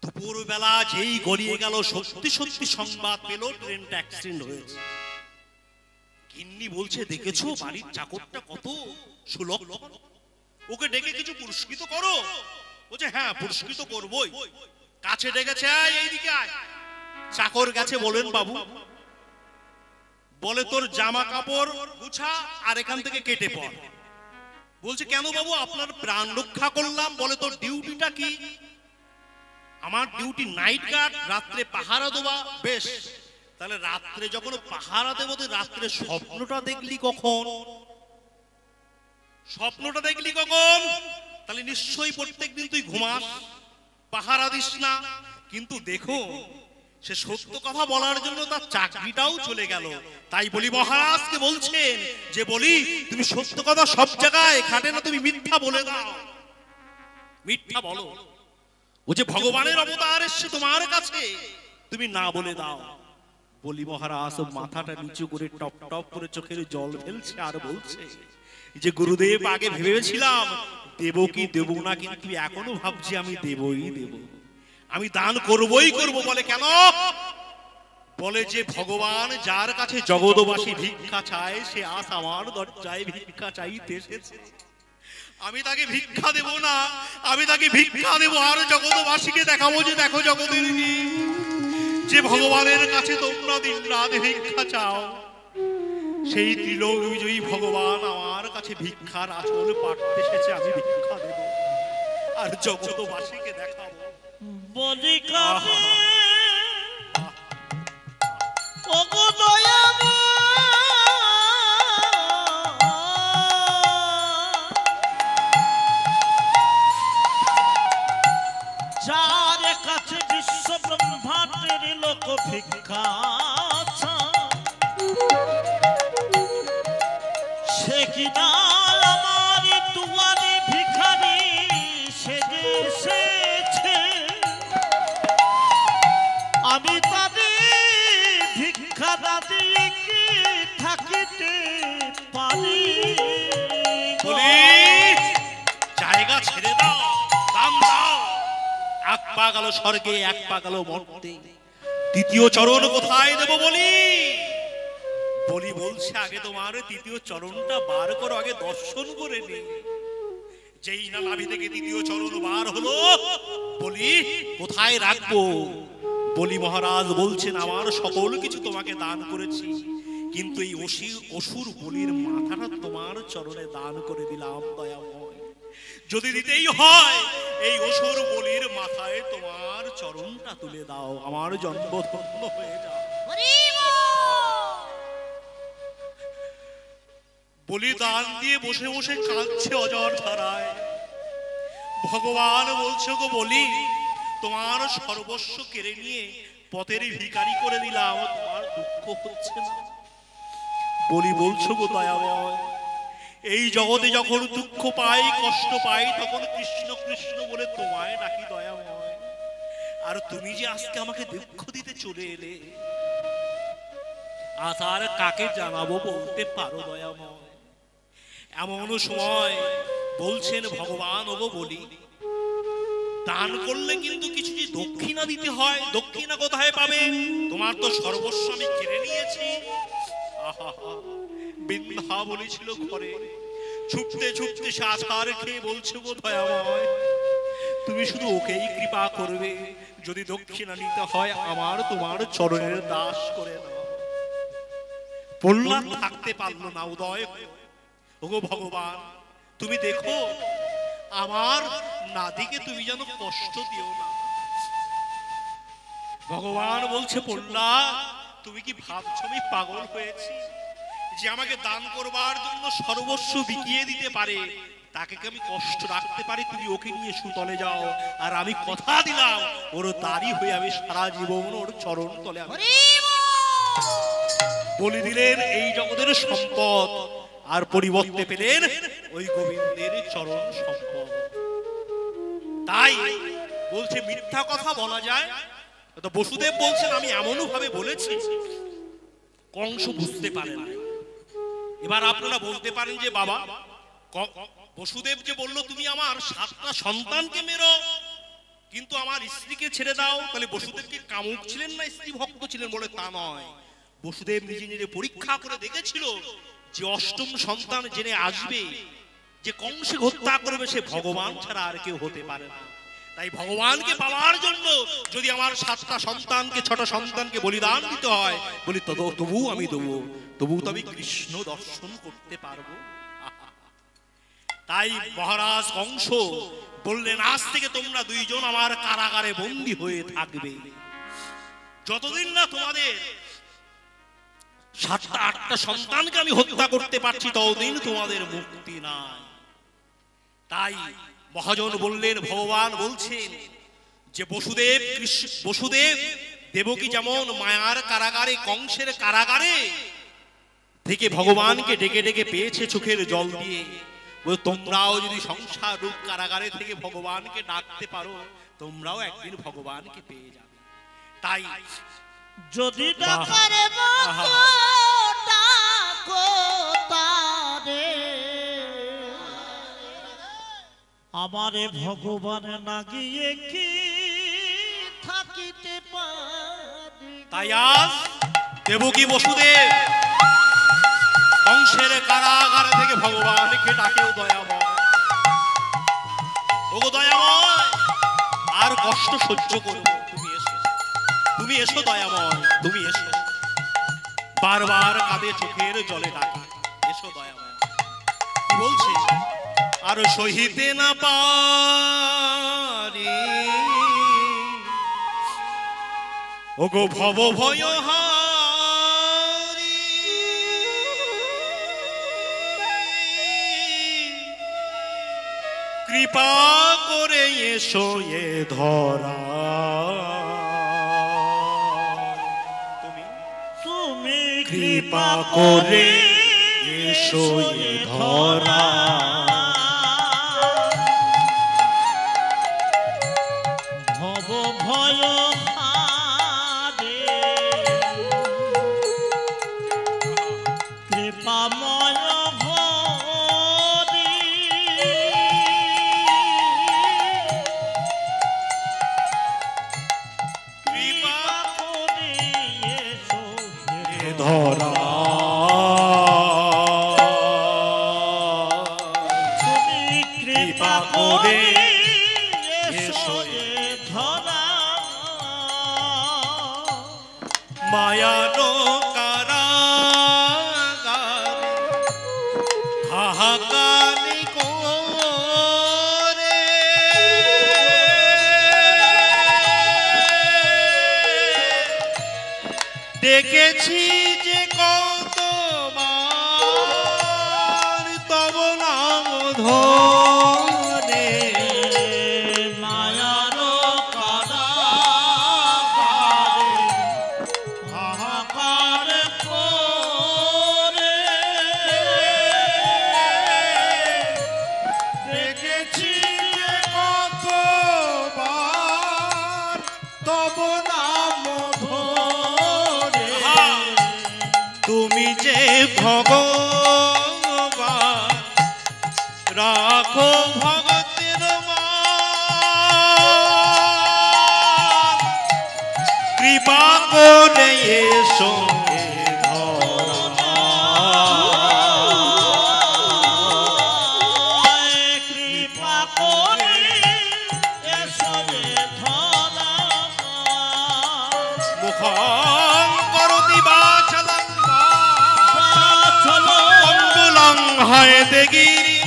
Speaker 3: দুপুর বেলা যেই গড়িয়ে গেল, সত্যি সত্যি সংবাদ পেল ট্রেনটা অ্যাক্সিডেন্ট হয়েছে। গিন্নি বলছে দেখেছো বাড়ির চাকরটা কত সুলভ, ওকে ডেকে কিছু পুরস্কৃত করো। বলছে হ্যাঁ পুরস্কৃত করবই। কাছে ডেকেছে, এইদিকে আয়। চাকর গেছে, বলেন বাবু। বলে তোর জামা কাপড় গুছা আর এখান থেকে কেটে পড়। বলছে কেন বাবু? আপনার প্রাণ রক্ষা করলাম। বলে তোর ডিউটিটা কি? আমার ডিউটি নাইট গার্ড, রাত্রে পাহারা দেওয়া। বেশ, তাহলে রাত্রে যখন পাহারা দেবো, রাত্রে স্বপ্নটা দেখলি কখন? স্বপ্নটা দেখলি কখন? তাহলে নিশ্চয়ই প্রত্যেকদিন তুই ঘুমাস, পাহারা দিস না। কিন্তু দেখো সে সত্য কথা বলার জন্য তার চাকরিটাও চলে গেল। তাই বলি মহারাজকে বলছেন যে বলি তুমি সত্য কথা সব জায়গায় খাটে না, তুমি মিথ্যা বলে দাও, মিথ্যা বলো। ও যে ভগবানের অবতার এসছে তোমার কাছে, তুমি না বলে দাও। বলি মহারাজ মাথাটা নিচু করে টপ টপ করে চোখের জল ফেলছে আর বলছে যে গুরুদেব আগে ভেবেছিলাম দেব কি দেব না, কিন্তু এখনো ভাবছি আমি দেবই দেব, আমি দান করবই করব। বলে কেন? বলে যে ভগবান যার কাছে জগৎবাসী ভিক্ষা চায় সে আজ আমার দরজায় ভিক্ষা চাইতে এসেছে। আমি তাকে ভিক্ষা দেব না, আমি তাকে ভিক্ষা দেব আর জগৎবাসীকে দেখাবো যে দেখো জগতের যে ভগবানের কাছে তোমরা দিন রাত ভিক্ষা চাও, সেই ত্রিলোক বিজয়ী ভগবান আমার কাছে ভিক্ষার আচল পাঠতে এসেছে। আমি ভিক্ষা দেব আর জগৎবাসীকে দেখাবো।
Speaker 1: বলি কাছে ওগো দয়াময়, যার কাছে বিশ্ব ব্রহ্মাণ্ডের লোক ভিক্ষা সে কিনা আমার দুয়ারে ভিখারি সেজে এসেছে। আমি তাদের ভিক্ষা না দিয়ে কি থাকিতে পারি?
Speaker 3: জায়গা ছেড়ে দাও, দাম দাও। এক পা গেল স্বর্গে, এক পা গেল মর্তে, দ্বিতীয় চরণ কোথায় দেব বলি? বলি বলছে আগে তোমার তৃতীয় চরণটা বার করো, আগে দর্শন করে নে। যেই না নাভি থেকে দ্বিতীয় চরণ বার হলো, বলি কোথায় রাখবো? বলি মহারাজ বলছেন আমার সকল কিছু তোমাকে দান করেছি, কিন্তু এই অসুর বলির মাথাটা তোমার চরণে দান করে দিলাম দয়াময়। যদি দিতেই হয় এই অসুর বলির মাথায় তোমার চরণটা তুলে দাও, আমার জন্ম ধন্য হয়ে যাও। বলি দান দিয়ে বসে বসে কাঁদছে অজর ধারায়। ভগবান বলছে গো বলি তোমার সর্বস্ব কেড়ে নিয়ে পথের ভিখারি করে দিলাম, তোমার দুঃখ হচ্ছে না? বলি বলছো গো দয়াময়, এই জগতে যখন দুঃখ পাই কষ্ট পাই তখন কৃষ্ণ কৃষ্ণ বলে তোমায় ডাকি দয়াময়। আর তুমি যে আজকে আমাকে দুঃখ দিতে চলে এলে, আজ আর কাকে জানাবো বলতে পারো দয়াময়? এমন সময় বলছেন ভগবান ওগো বলি দান করলে কিন্তু কিছু যে দক্ষিণা দিতে হয়, দক্ষিণা কোথায় পাবে? তোমার তো সর্বস্ব আমি কেড়ে নিয়েছি। বিন্ধা বলেছিল ঘরে, ছুটতে ছুটতে সে আছাড় খেয়ে বলছে গো দয়াময় তুমি শুধু ওকেই কৃপা করবে, যদি দক্ষিণা নিতে হয় আমার তোমার চরণের দাস করে নাও। প্রহ্লাদ থাকতে পারলো না, উদয় ওগো ভগবান তুমি দেখো আমার নাদিকে তুমি যেন কষ্ট দিও না। ভগবান বলছে প্রহ্লাদ তুমি কি ভাবছো আমি পাগল হয়েছি? যে আমাকে দান করবার জন্য সর্বস্ব বিকিয়ে দিতে পারে তাকে কি আমি কষ্ট রাখতে পারি? তুমি ওকে নিয়ে সুতলে যাও, আর আমি কথা দিলাম ওর দাড়ি হয়ে আমি সারা জীবন ওর চরণ তলে বলে দিলেন এই জগতের সম্পদ, আর পরিবর্তে পেলেন ওই গোবিন্দের চরণ সম্পদ। তাই বলছে মিথ্যা কথা বলা যায় তো? বসুদেব বলছেন আমি এমন ভাবে বলেছি কংস বুঝতে পারে না। এবার আপনারা বলতে পারেন যে বাবা বসুদেব যে বলল তুমি আমার 7টা সন্তানকে মেরো কিন্তু আমার স্ত্রীকে ছেড়ে দাও, তাহলে বসুদেব কি কামুক ছিলেন না স্ত্রী ভক্ত ছিলেন? বলে তা নয়, বসুদেব নিজে নিজে পরীক্ষা করে দেখেছিল যে 8ম সন্তান জেনে আসবে যে কংসকে হত্যা করবে সে ভগবান ছাড়া আর কেউ হতে পারে না। তাই ভগবানকে পাওয়ার জন্য যদি আমার 7টা সন্তানকে 6টা সন্তানকে বলিদান দিতে হয়, বলি তবু আমি দেবো, তবু তো আমি কৃষ্ণ দর্শন করতে পারবো। তাই মহারাজ কংস বললেন আজ থেকে তোমরা 2 জন আমার কারাগারে বন্দী হয়ে থাকবে, যতদিন না তোমাদের 7টা 8টা সন্তানকে আমি হত্যা করতে পারছি ততদিন তোমাদের মুক্তি নাই। তাই মহাজন বললেন, ভগবান বলছেন যে বসুদেব দেবকী যেমন মায়ার কারাগারে কংসের কারাগারে থেকে ভগবানকে ডেকে ডেকে পেয়েছে চোখের জল দিয়ে, তোমরাও যদি সংসার রূপ কারাগারে থেকে ভগবানকে ডাকতে পারো তোমরাও একদিন ভগবানকে পেয়ে যাবে। তাই
Speaker 1: যদি ডাকারে ডাকো তারে আমারে ভগবান না গিয়ে কি থাকিতে পারি?
Speaker 3: তাই আজ দেবকী বসুদেব কংসের কারাগার থেকে ভগবানকে ডাকেও দয়াময়, ওগো দয়াময় আর কষ্ট সহ্য করবো, তুমি এসো, তুমি এসো দয়াময়, তুমি এসো। বারবার কাঁদে চোখের জলে ডাকে, এসো দয়াময়। কি বলছে? আর সহিতে না পারি ওগো ভব ভয় হারি, কৃপা করে এসো এ ধরা, তুমি কৃপা করে এসো এ ধরা।
Speaker 1: ভব ভয় হারে কৃপাময় হরি, কৃপা করে এসো হে
Speaker 3: ধরা,
Speaker 1: তুমি কৃপা করে এসো এ ধরা।
Speaker 3: মায়ানো কারাগারে হাহাকারি করে ডেকেছি যে কতবার তব নাম ধরে,
Speaker 1: মায়ার কারাগারে হাহাকার করে দেখেছি যে কতবার তব নাম ধরে।
Speaker 3: তুমি যে ভগবান রাখো ভগতের মান, কৃপা করে এসো এ ধরা,
Speaker 1: কৃপা করে এসো এ ধরা।
Speaker 3: মুখং করতি বাচলং
Speaker 1: চলো
Speaker 3: অঙ্গুলং হায়তে গিরি,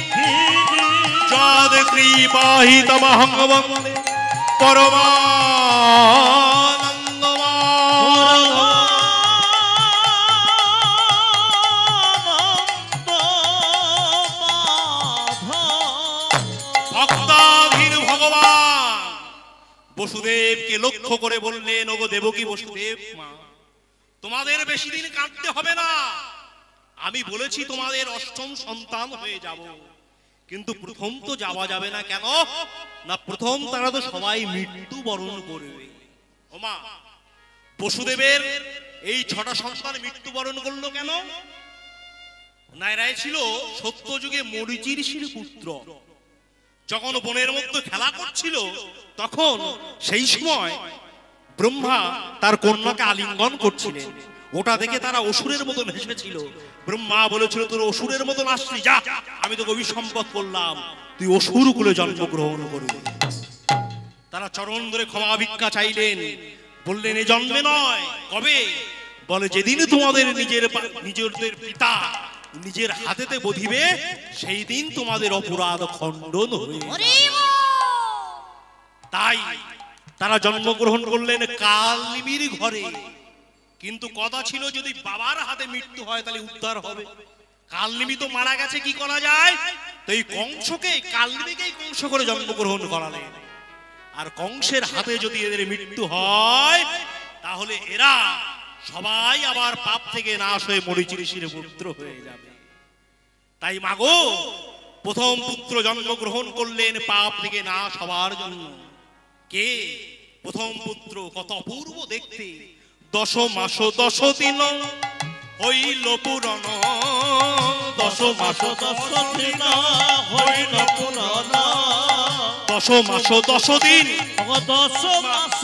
Speaker 3: যদ কৃপাহি তমহং বন্দে পরমানন্দমাধবম। ভক্তাধীন ভগবান বসুদেবকে লক্ষ্য করে বললেন, ওগো দেবকী বসুদেব মা, তোমাদের বেশি দিন কাঁদতে হবে না। আমি বলেছি তোমাদের অষ্টম সন্তান হয়ে যাব, কিন্তু প্রথম তো যাওয়া যাবে না। কেন না? প্রথম তারা তো সবাই মৃত্যু বরণ করবে। ওমা, বসুদেবের এই 6টা সন্তান মৃত্যুবরণ করলো কেন? নায়রায় ছিল সত্য যুগে মরীচি ঋষির পুত্র, যখন বনের মধ্যে খেলা করছিল তখন সেই সময় ব্রহ্মা তার কন্যাকে আলিঙ্গন করছিলেন। ওটা দেখে তারা অসুরের মতন হেসেছিল। ব্রহ্মা বলেছিল, তোর অসুরের মতন আসলি, যা, আমি তোকে অভিসম্পদ করলাম, তুই অসুর কুলে জন্মগ্রহণ করবি। তারা চরণ ধরে ক্ষমা ভিক্ষা চাইলেন, বললেন এ জন্মে নয়, কবে? বলে যেদিন তোমাদের নিজেদের পিতা নিজের হাতেতে বধিবে সেই দিন তোমাদের অপরাধ খণ্ডন হয়ে যাবে। তাই তারা জন্মগ্রহণ করলেন কালনিবির ঘরে। কিন্তু কথা ছিল যদি বাবার হাতে মৃত্যু হয় তাহলে উদ্ধার হবে। কালনিবি তো মারা গেছে, কি করা যায়? তো এই কংসকে, কালনিবিকেই কংস করে জন্মগ্রহণ করালেন। আর কংসের হাতে যদি এদের মৃত্যু হয় তাহলে এরা সবাই আবার পাপ থেকে নাশ হয়ে মরীচি ঋষির পুত্র হয়ে যাবে। তাই মাগো, প্রথম পুত্র জন্মগ্রহণ করলেন পাপ থেকে নাশ হবার জন্য। কে? প্রথম পুত্র কত অপূর্ব দেখতে। 10 মাস 10 দিন হইল পুরন, 10 মাস 10 দিন হইল পুরন, 10 মাস 10 দিন
Speaker 1: 10 মাস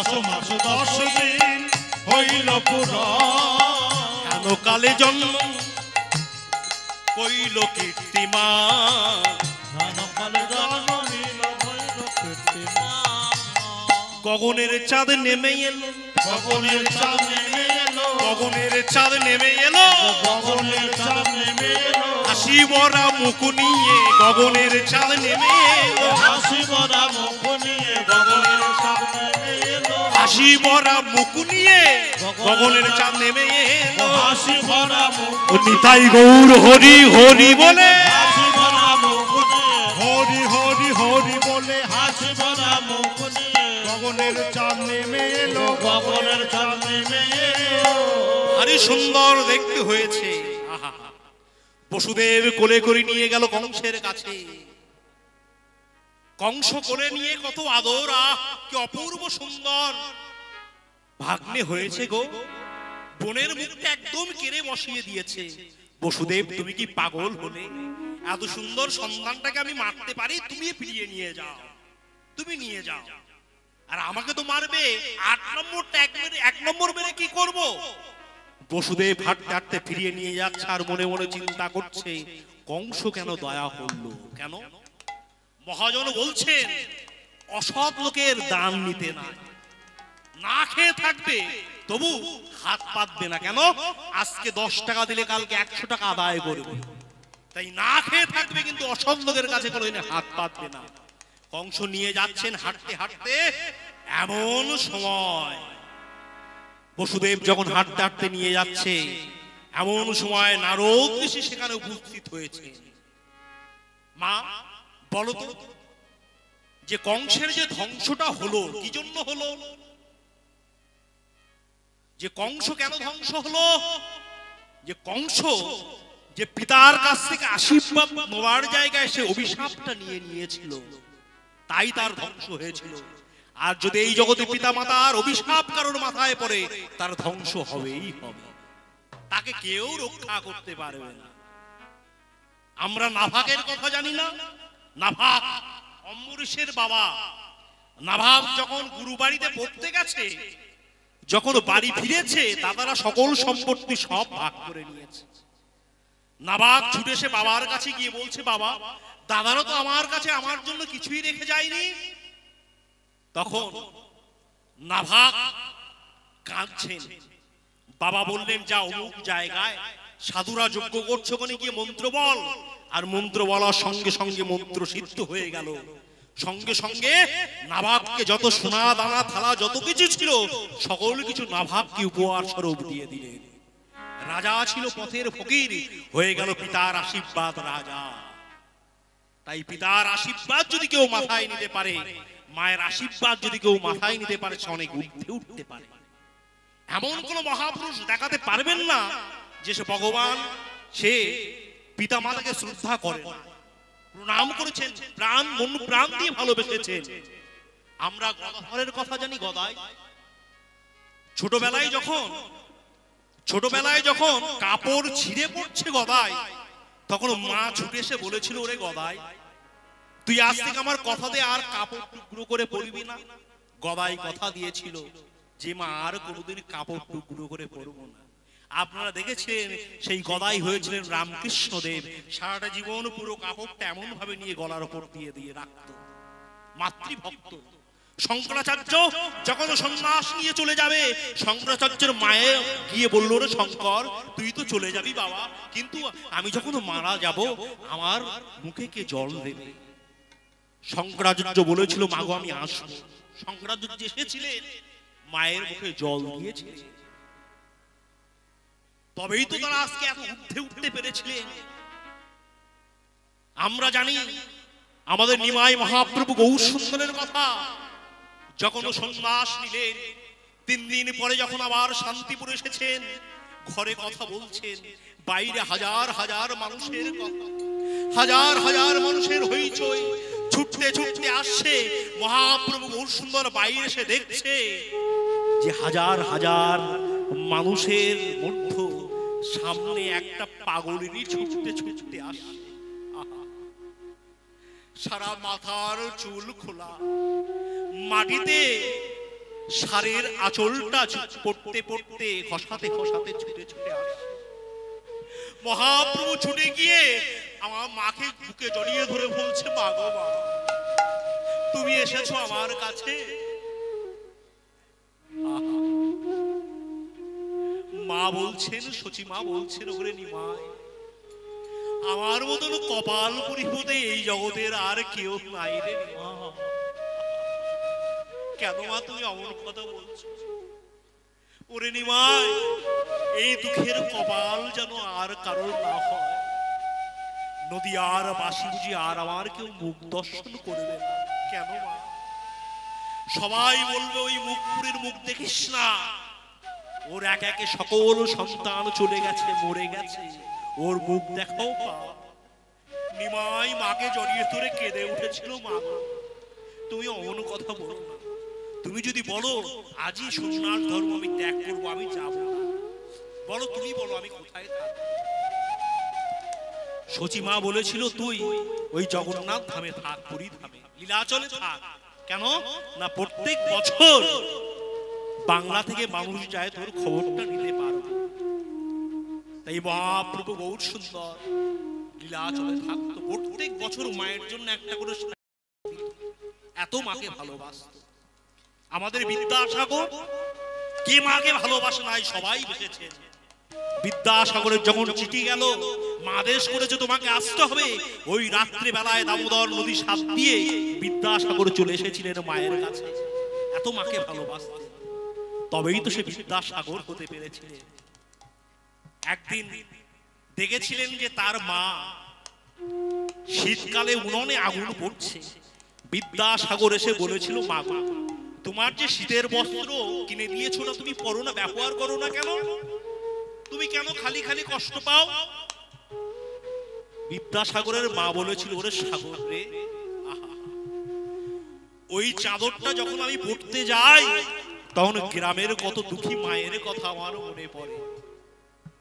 Speaker 1: 10 মাস 10 দিন হইল পুরা
Speaker 3: হেন কালে জন্ম কইল কীর্তিমা গগনের চাঁদ নেমে এলো
Speaker 1: গগনের চাঁদ নেমে এলো
Speaker 3: গগনের চাঁদ নেমে এলো
Speaker 1: গগনের চাঁদ নেমে এলো
Speaker 3: হাসি ভরা মুখ নিয়ে গগনের চাঁদ নেমে এলো
Speaker 1: হাসি ভরা মুখ নিয়ে গগনের চাঁদ নেমে এলো
Speaker 3: হাসি ভরা মুখ নিয়ে গগনের চাঁদ নেমে এলো
Speaker 1: হাসি ভরা মুখ
Speaker 3: ও নিতাই গৌর হরি হরি বলে
Speaker 1: হাসি ভরা মুখ নিয়ে হরি হরি হরি বলে হাসি ভরা মুখ নিয়ে গগনের চাঁদ নেমে এলো গগনের চাঁদ নেমে এলো
Speaker 3: আরে সুন্দর দেখতে হয়েছে আহা বসুদেব কোলে করে নিয়ে গেল কংসের কাছে কংস কোলে নিয়ে কত আদর আহ কি অপূর্ব সুন্দর ভাগ্নে হয়েছে গো বোনের মুখটা একদম কেড়ে বসিয়ে দিয়েছে বসুদেব তুমি কি পাগল হলে এত সুন্দর সন্তানটাকে আমি মারতে পারি তুমি ফিরিয়ে নিয়ে যাও তুমি নিয়ে যাও আর আমাকে তো মারবে 8 নম্বরটা এক নম্বর মেরে কি করব বসুদেব হাঁটতে হাঁটতে ফিরিয়ে নিয়ে যাচ্ছে আর মনে মনে চিন্তা করছে কংস কেন দয়া করলো কেন মহাজন বলছেন অসৎ লোকের দান নিতে না না খেয়ে থাকবে তবু হাত পাতবে না কেন আজকে 10 টাকা দিলে কালকে 100 টাকা আদায় করবে তাই না খেয়ে থাকবে কিন্তু অসৎ লোকের কাছে কোনোদিন হাত পাতবে না কংস নিয়ে যাচ্ছেন হাঁটতে হাঁটতে এমন সময় বসুদেব যখন হাঁটতে হাঁটতে নিয়ে যাচ্ছে এমন সময় নারদ ঋষি সেখানে উপস্থিত হয়েছে মা বলো তো যে কংসের যে ধ্বংসটা হলো কি জন্য হলো যে কংস কেন ধ্বংস হলো যে কংস যে পিতার কাছ থেকে আশীর্বাদ নেওয়ার জায়গায় সে অভিশাপটা নিয়ে নিয়েছিল তাই তার ধ্বংস হয়েছিল আর যদি এই জগতে পিতা মাতার অভিশাপ কারোর মাথায় পড়ে তার ধ্বংস হবেই হবে তাকে কেউ রক্ষা করতে পারবে না আমরা নাভাগের কথা জানি না নাভাগ অম্বরীশের বাবা নাভাগ যখন গুরু বাড়িতে পড়তে গেছে যখন বাড়ি ফিরেছে দাদারা সকল সম্পত্তি সব ভাগ করে নিয়েছে নাভাগ ছুটে এসে বাবার কাছে গিয়ে বলছে বাবা দাদারা তো আমার কাছে আমার জন্য কিছুই রেখে যায়নি তখন নাভাগ কাঁদছেন বাবা বললেন যা অমুক জায়গায় সাধুরা যজ্ঞ করছো কোনে গিয়ে মন্ত্র বল আর মন্ত্র বলার সঙ্গে সঙ্গে মন্ত্র সিদ্ধ হয়ে গেল সঙ্গে সঙ্গে নাভাগকে যত সোনা দানা থালা যত কিছু ছিল সকল কিছু নাভাগকে উপহার স্বরূপ দিয়ে দিলেন রাজা ছিল পথের ফকির হয়ে গেল পিতার আশীর্বাদ রাজা তাই পিতার আশীর্বাদ যদি কেউ মাথায় নিতে পারে মায়ের আশীর্বাদ যদি কেউ মাথায় নিতে পারে সে অনেক ঊর্ধ্বে উঠতে পারে এমন কোন মহাপুরুষ দেখাতে পারবেন না যে সে ভগবান সে পিতা মাতাকে শ্রদ্ধা করে না প্রণাম করেছেন প্রাণ মন প্রাণ দিয়ে ভালোবেসেছেন আমরা গদাধরের কথা জানি গদাই ছোটবেলায় যখন কাপড় ছিঁড়ে পড়ছে গদাই তখন মা ছুটে এসে বলেছিল ওরে গদাই তুই আজ থেকে আমার কথা দে আর কাপড় টুকরো করে পরবি না গদাই কথা দিয়েছিল যে মা আর কোনোদিন কাপড় টুকরো করে পরবো না আপনারা দেখেছেন সেই গদাই হয়েছিলেন রামকৃষ্ণ দেব সারাটা জীবন পুরো কাপড়টা এমন ভাবে নিয়ে গলার উপর দিয়ে দিয়ে রাখত মাতৃভক্ত শঙ্করাচার্য যখন সন্ন্যাস নিয়ে চলে যাবে শঙ্করাচার্যের মায়ে গিয়ে বলল রে শঙ্কর তুই তো চলে যাবি বাবা কিন্তু আমি যখন মারা যাব আমার মুখে কে জল দেবে শঙ্করাচার্য বলেছিল মাগো আমি আসবো শঙ্করাচার্য এসেছিলেন মায়ের মুখে জল দিয়েছিলেন তবেই তো তারা আজকে এত ঊর্ধ্বে উঠতে পেরেছিলেন আমরা জানি আমাদের নিমাই মহাপ্রভু গৌর সুন্দরের কথা যখন সন্ন্যাস নিলেন 3 দিন পরে যখন আবার শান্তিপুর এসেছেন ঘরে কথা বলছেন বাইরে হাজার হাজার মানুষের কথা হাজার হাজার মানুষের হইচই ছুটতে ছুটতে আসছে মহাপ্রভু গৌর সুন্দর বাইরে এসে দেখছে যে হাজার হাজার মানুষের মধ্যে সামনে একটা পাগলেরই ছুটতে ছুটতে আসছে সারা মাথার চুল খোলা মাটিতে সারের আঁচলটা পড়তে পড়তে খসাতে খসাতে ছুটে ছুটে আসে। মহাপ্রভু ছুটে গিয়ে আমার মাকে বুকে জড়িয়ে ধরে বলছে, মা গো মা, তুমি এসেছো আমার কাছে। মা বলছেন, সচি মা বলছেন, ওরে নিমাই, আমার মতন কপাল পরিহতে এই জগতের আর কেউ নাই রে নিমা। কেন মা তুমি অমন কথা বলছো? ওরে নিমাই, এই দুঃখের কপাল যেন আর কারোর না হয়। নদী আর বাসি বুঝি আর আমার কেউ মুখ দর্শন করবে না। কেন মা? সবাই বলবে ওই মুখপুরের মুখ দেখিস না, ওর এক একে সকল সন্তান চলে গেছে, মরে গেছে, ওর মুখ দেখাও পা। নিমাই মাকে জড়িয়ে ধরে কেঁদে উঠেছিল, মা তুমি অমন কথা বলো না। তুমি যদি বলো আজই সন্ন্যাস ধর্ম আমি ত্যাগ করবো, আমি যাব না, বলো তুমি বলো আমি কোথায় থাকবো? সচিমা বলেছিল তুই ওই জগন্নাথ ধামে থাক, পুরী ধামে লীলাচলে থাক। কেন না প্রত্যেক বছর বাংলা থেকে মানুষ যায় তোর খবরটা নিতে পারবে। তাই মহাপ্রভু গৌর সুন্দর লীলাচলে থাকতো, প্রত্যেক বছর মায়ের জন্য একটা করে এত মাকে ভালোবাসতো। আমাদের বিদ্যাসাগর কে মাকে ভালোবাসে নাই? সবাই বেঁচেছে। বিদ্যাসাগরের যখন চিঠি গেল, মা আদেশ করেছে তোমাকে আসতে হবে, ওই রাত্রে বেলায় দামোদর নদী সাপ দিয়ে বিদ্যাসাগর চলে এসেছিলেন মায়ের কাছে। এত মাকে ভালোবাসতেন, তবেই তো সে বিদ্যাসাগর হতে পেরেছিলেন। একদিন দেখেছিলেন যে তার মা শীতকালে উনুনে আগুন পড়ছে। বিদ্যাসাগর এসে বলেছিল, মা গো, তোমার যে শীতের বস্ত্র কিনে দিয়েছো না, তুমি পরো না, ব্যবহার করো না কেন? তুমি কেন খালি খালি কষ্ট পাও? বিদ্যাসাগরের মা বলেছিল, ওরে সাগর রে, ওই চাদরটা যখন আমি পড়তে যাই তখন গ্রামের কত দুঃখী মায়ের কথা আমার মনে পড়ে।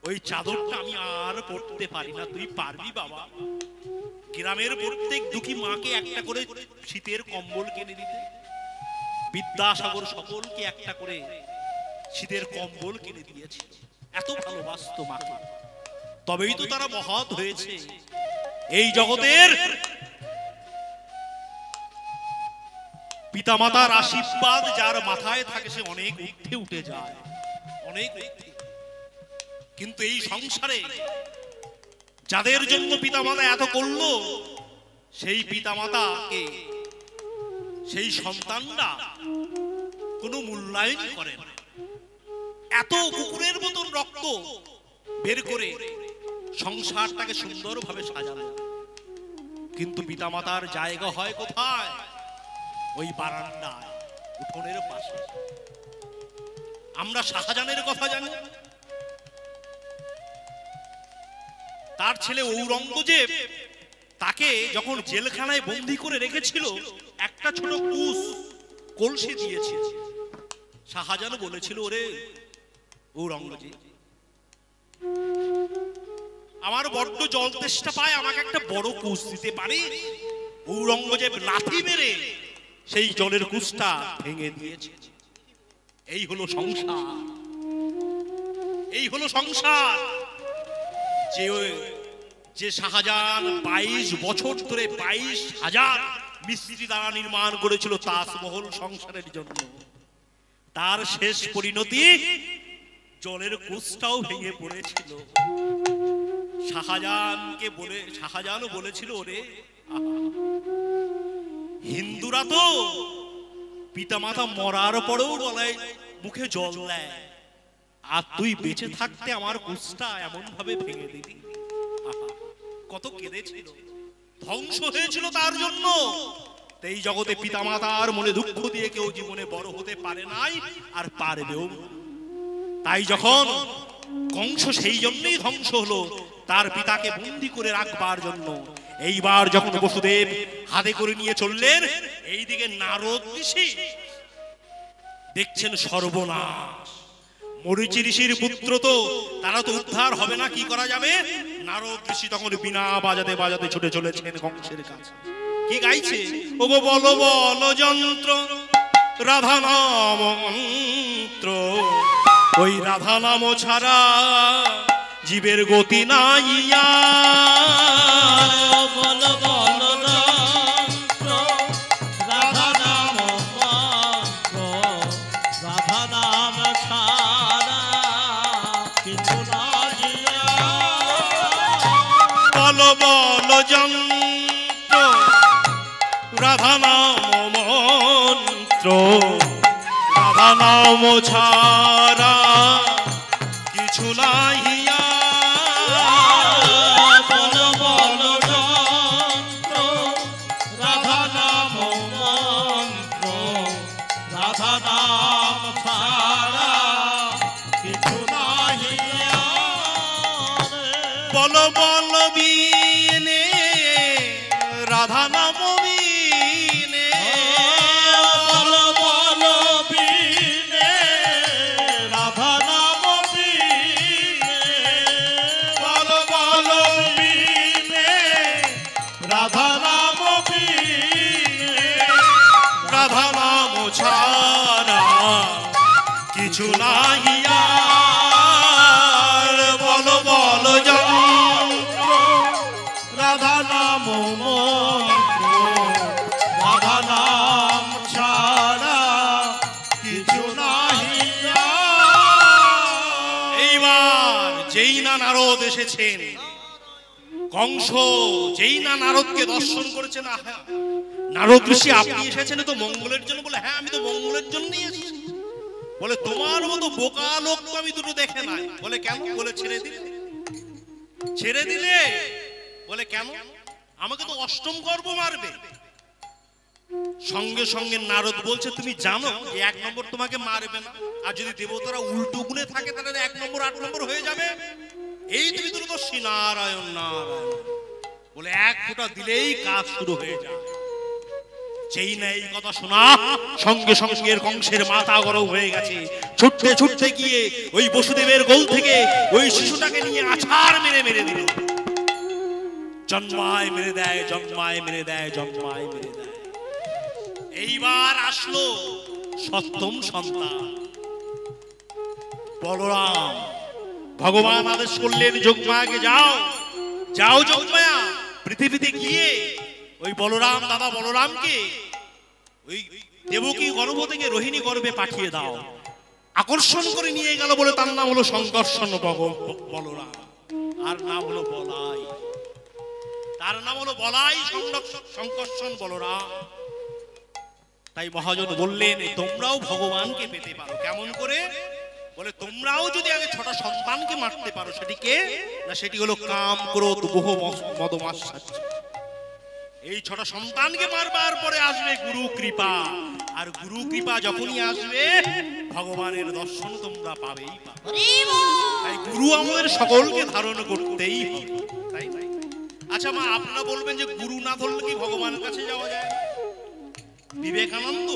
Speaker 3: ওই চাদরটা আমি আর পড়তে পারি না, তুই পারবি বাবা? গ্রামের প্রত্যেক দুঃখী মাকে একটা করে শীতের কম্বল কিনে দিতে। বিদ্যাসাগর সকলকে একটা করে শীতের কম্বল কিনে দিয়েছিল। এত ভালোবাসতো মাকে, তবেই তো তারা মহৎ হয়েছে। এই জগতের পিতামাতার আশীর্বাদ যার মাথায় থাকে সে অনেক ঊর্ধ্বে উঠে যায়, অনেক ঊর্ধ্বে। কিন্তু এই সংসারে যাদের জন্য পিতামাতা এত করলো, সেই পিতামাতাকে সেই সন্তানরা কোনো মূল্যায়ন করে না। এত কুকুরের মতন রক্ত বের করে সংসারটাকে সুন্দরভাবে সাজানো, কিন্তু পিতামাতার জায়গা হয় কোথায়? ওই বারান্দায়, উঠোনের পাশে। আমরা শাহজাহানের কথা জানি, তার ছেলে ঔরঙ্গজেব তাকে যখন জেলখানায় বন্দী করে রেখেছিল, একটা ছোট কুশ কলসি দিয়েছিল। শাহজাহান বলেছিল, ওরে ঔরঙ্গজেব, আমার বড্ড জল তেষ্টা পায়, আমাকে একটা বড় কুশ দিতে পারে? ঔরঙ্গজেব লাথি মেরে সেই জলের কুশটা ভেঙে দিয়েছে। এই হলো সংসার, এই হলো সংসার। যে শাহজাহান 22 বছর ধরে 22,000 মিস্ত্রি দ্বারা নির্মাণ করেছিল তাজমহল সংসারের জন্য, তার শেষ পরিণতি জলের কুশটাও ভেঙে পড়েছিল। শাহজাহানও বলেছিল, ওরে হিন্দুরা তো পিতামাতা মরার পরেও গলায় মুখে জল দেয়, আর তুই বেঁচে থাকতে আমার কুশটা এমন ভাবে ভেঙে দিবি। কত কেঁদেছিল, ধ্বংস হয়েছিল তার জন্য। এই জগতে পিতামাতার মনে দুঃখ দিয়ে কেউ জীবনে বড় হতে পারে নাই, আর পারবেও। তাই যখন কংস সেই জন্যই ধ্বংস হলো, তার পিতাকে বন্দী করে রাখবার জন্য। এইবার যখন বসুদেব হাতে করে নিয়ে চললেন, এইদিকে নারদ ঋষি দেখছেন সর্বনাশ। মরীচি ঋষির পুত্র তো, তারা তো উদ্ধার হবে না, কি করা যাবে? নারদ ঋষি তখন বিনা বাজাতে বাজাতে ছুটে চলেছেন কংসের কাছে। কি গাইছে? ওগো বল বল যন্ত্র রাধা নাম মন্ত্র, ওই রাধা নাম ছাড়া জীবের গতি নাই আর।
Speaker 1: বল বল যন্ত্র রাধা নাম মন্ত্র, রাধা নাম ছাড়া কিছু নাই আর।
Speaker 3: বল বল যন্ত্র রাধা নাম মন্ত্র, রাধা নাম ছাড়া কিছু নাই আর।
Speaker 1: বল বল যন্ত্র রাধা নাম মন্ত্র, রাধা নাম ছাড়া কিছু নাই আর।
Speaker 3: বল বল বিনে রাধা নাম বিনে,
Speaker 1: বল বল বিনে রাধা নাম বিনে, বল বল বিনে রাধা নাম বিনে,
Speaker 3: রাধা নাম ছাড়া কিছু নাই আর। বল বল যন্ত্র
Speaker 1: রাধা নাম মন্ত্র, রাধা নাম ছাড়া কিছু নাহি আর।
Speaker 3: এইবার যেই না নারদ এসেছেন, কংস যেই না নারদকে দর্শন করেছেন, আহা নারদ ঋষি আপনি এসেছেন তো মঙ্গলের জন্য? বলে হ্যাঁ আমি তো মঙ্গলের জন্যই এসেছি। বলে তোমার মতো বোকা লোক তো আমি দুটো দেখে নাই। বলে কেন? বলে ছেড়ে দিলে। ছেড়ে দিলে? বলে কেন? আমাকে তো অষ্টম গর্ভ মারবে। সঙ্গে সঙ্গে নারদ বলছে তুমি জানো যে 1 নম্বর তোমাকে মারবে না, আর যদি দেবতারা উল্টো গুণে থাকে তাহলে 1 নম্বর 8 নম্বর হয়ে যাবে। এই তুমি তো নারায়ণ নারায়ণ বলে 1 ফোঁটা দিলেই কাজ শুরু হয়ে যায়। যেই না এই কথা শোনা, সঙ্গে সঙ্গে কংসের মাথা গরম হয়ে গেছে। ছুটতে ছুটতে গিয়ে ওই বসুদেবের গোল থেকে ওই শিশুটাকে নিয়ে আছাড় মেরে মেরে দিল। জন্মায় মেরে দেয়, জন্মায় মেরে দেয়, জন্মায় মেরে দেয়। এইবার আসলো সপ্তম সন্তান বলরাম। ভগবান আদেশ করলেন যোগমায়াকে যাও, যাও যোগমায়া, পৃথিবীতে গিয়ে ওই বলরাম দাদা বলরামকে ওই দেবকী গর্ভ থেকে রোহিণী গর্ভে পাঠিয়ে দাও। আকর্ষণ করে নিয়ে গেল বলে তার নাম হলো সংকর্ষণ বলরাম, আর নাম হলো বলাই। তার নাম হলো বলাই সংকর্ষণ বলরাম। তাই মহাজন বললেন তোমরাও ভগবানকে পেতে পারো। কেমন করে? বলে তোমরাও যদি আগে 6টা সন্তানকে মারতে পারো, সেটিকে না সেটি হলো কাম ক্রোধ মোহ মদ মাৎসর্য। এই 6টা সন্তানকে মারবার পরে আসবে গুরু কৃপা, আর গুরু কৃপা যখনই আসবে ভগবানের দর্শন তোমরা পাবেই পাবে। তাই গুরু আমাদের সকলকে ধারণ করতেই হবে। তাই তাই আচ্ছা মা, আপনারা বলবেন যে গুরু না ধরলে কি ভগবানের কাছে যাওয়া যায়? বিবেকানন্দ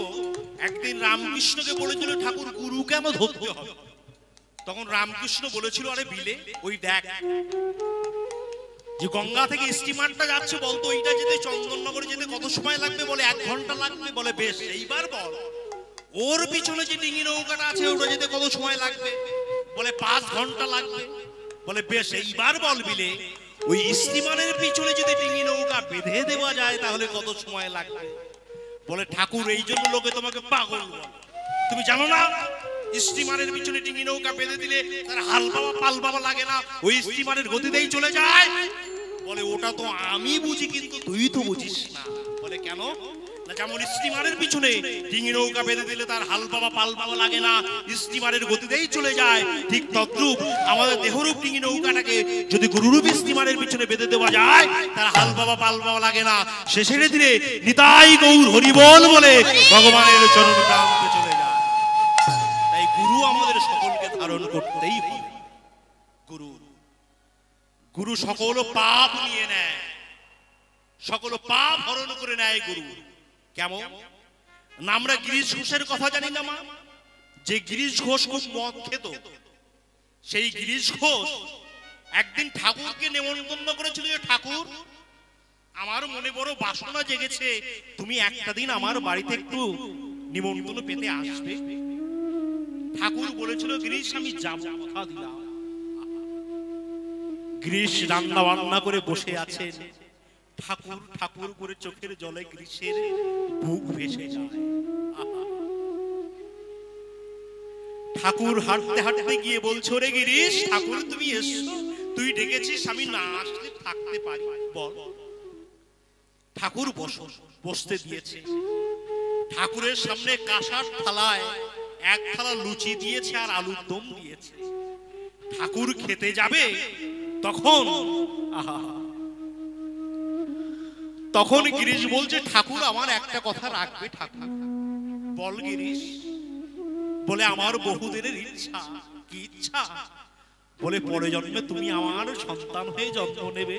Speaker 3: একদিন রামকৃষ্ণকে বলেছিল ঠাকুর গুরু কেন ধরতে হবে? তখন রামকৃষ্ণ বলেছিল আরে বিলে ওই দেখ যে গঙ্গা থেকে স্টিমারটা যাচ্ছে, বলতো ওইটা যেতে চন্দননগরে যেতে কত সময় লাগবে? বলে 1 ঘন্টা লাগবে। বলে বেশ, এইবার বল ওর পিছনে যে ডিঙি নৌকাটা আছে ওটা যেতে কত সময় লাগবে? বলে 5 ঘন্টা লাগবে। বলে বেশ, এইবার বল বিলে ওই স্টিমারের পিছনে যদি ডিঙি নৌকা বেঁধে দেওয়া যায় তাহলে কত সময় লাগবে? বলে ঠাকুর এই জন্য লোকে তোমাকে পাগল বলে। তুমি জানো না স্টিমারের পিছনে ডিঙি নৌকা বেঁধে দিলে তার হাল বাবা পাল বাবা লাগে না, ওই স্টিমারের গতিতেই চলে যায়? বলে ওটা তো আমি বুঝি, কিন্তু তুই তো বুঝিস না। বলে কেন? না যেমন স্টিমারের পিছনে ডিঙি নৌকা বেঁধে দিলে তার হাল বাবা পাল বাবা লাগে না, স্টিমারের গতিতেই চলে যায়, ঠিক তদ্রূপ আমাদের দেহরূপ ডিঙি নৌকাটাকে যদি গুরুরূপ স্টিমারের পিছনে বেঁধে দেওয়া যায় তার হাল বাবা পাল বাবা লাগে না, শেষের দিনে নিতাই গৌর হরিবল বলে ভগবানের চরণ প্রান্তে চলে যায়। তাই গুরু আমাদের সকলকে ধারণ করতেই হবে। গুরু গুরু সকল পাপ নিয়ে নেয়, সকল পাপ হরণ করে নেয় গুরু। কেমন না? আমরা গিরিশ ঘোষের কথা জানি না মা, যে গিরিশ ঘোষ খুব মদ খেত। সেই গিরিশ ঘোষ একদিন ঠাকুরকে নেমন্তন্ন করেছিল যে ঠাকুর আমার মনে বড় বাসনা জেগেছে, তুমি একটা দিন আমার বাড়িতে একটু নিমন্ত্রণ পেতে আসবে। ঠাকুর বলেছিল গিরিশ আমি যাব, কথা দিলাম। গিরিশ রান্না বান্না করে বসে আছেন, ঠাকুর ঠাকুর করে চোখের জলে গিরিশের বুক ভেসে যায়। ঠাকুর হাঁটতে হাঁটতে গিয়ে বলছো রে গিরিশ, ঠাকুর তুমি এসো, তুই ডেকেছিস, আমি না আসলে থাকতে পারি বল। ঠাকুর বসো, বসতে দিয়েছে। ঠাকুরের সামনে কাঁসার থালায় এক থালা লুচি দিয়েছে আর আলুর দম দিয়েছে। ঠাকুর খেতে যাবে, তখন তখন গিরিশ বলছে ঠাকুর আমার একটা কথা রাখবে ঠাকুর। বল গিরিশ। বলে আমার বহুদিনের ইচ্ছা। কি ইচ্ছা? বলে পরে জন্মে তুমি আমার সন্তান হয়ে জন্ম নেবে।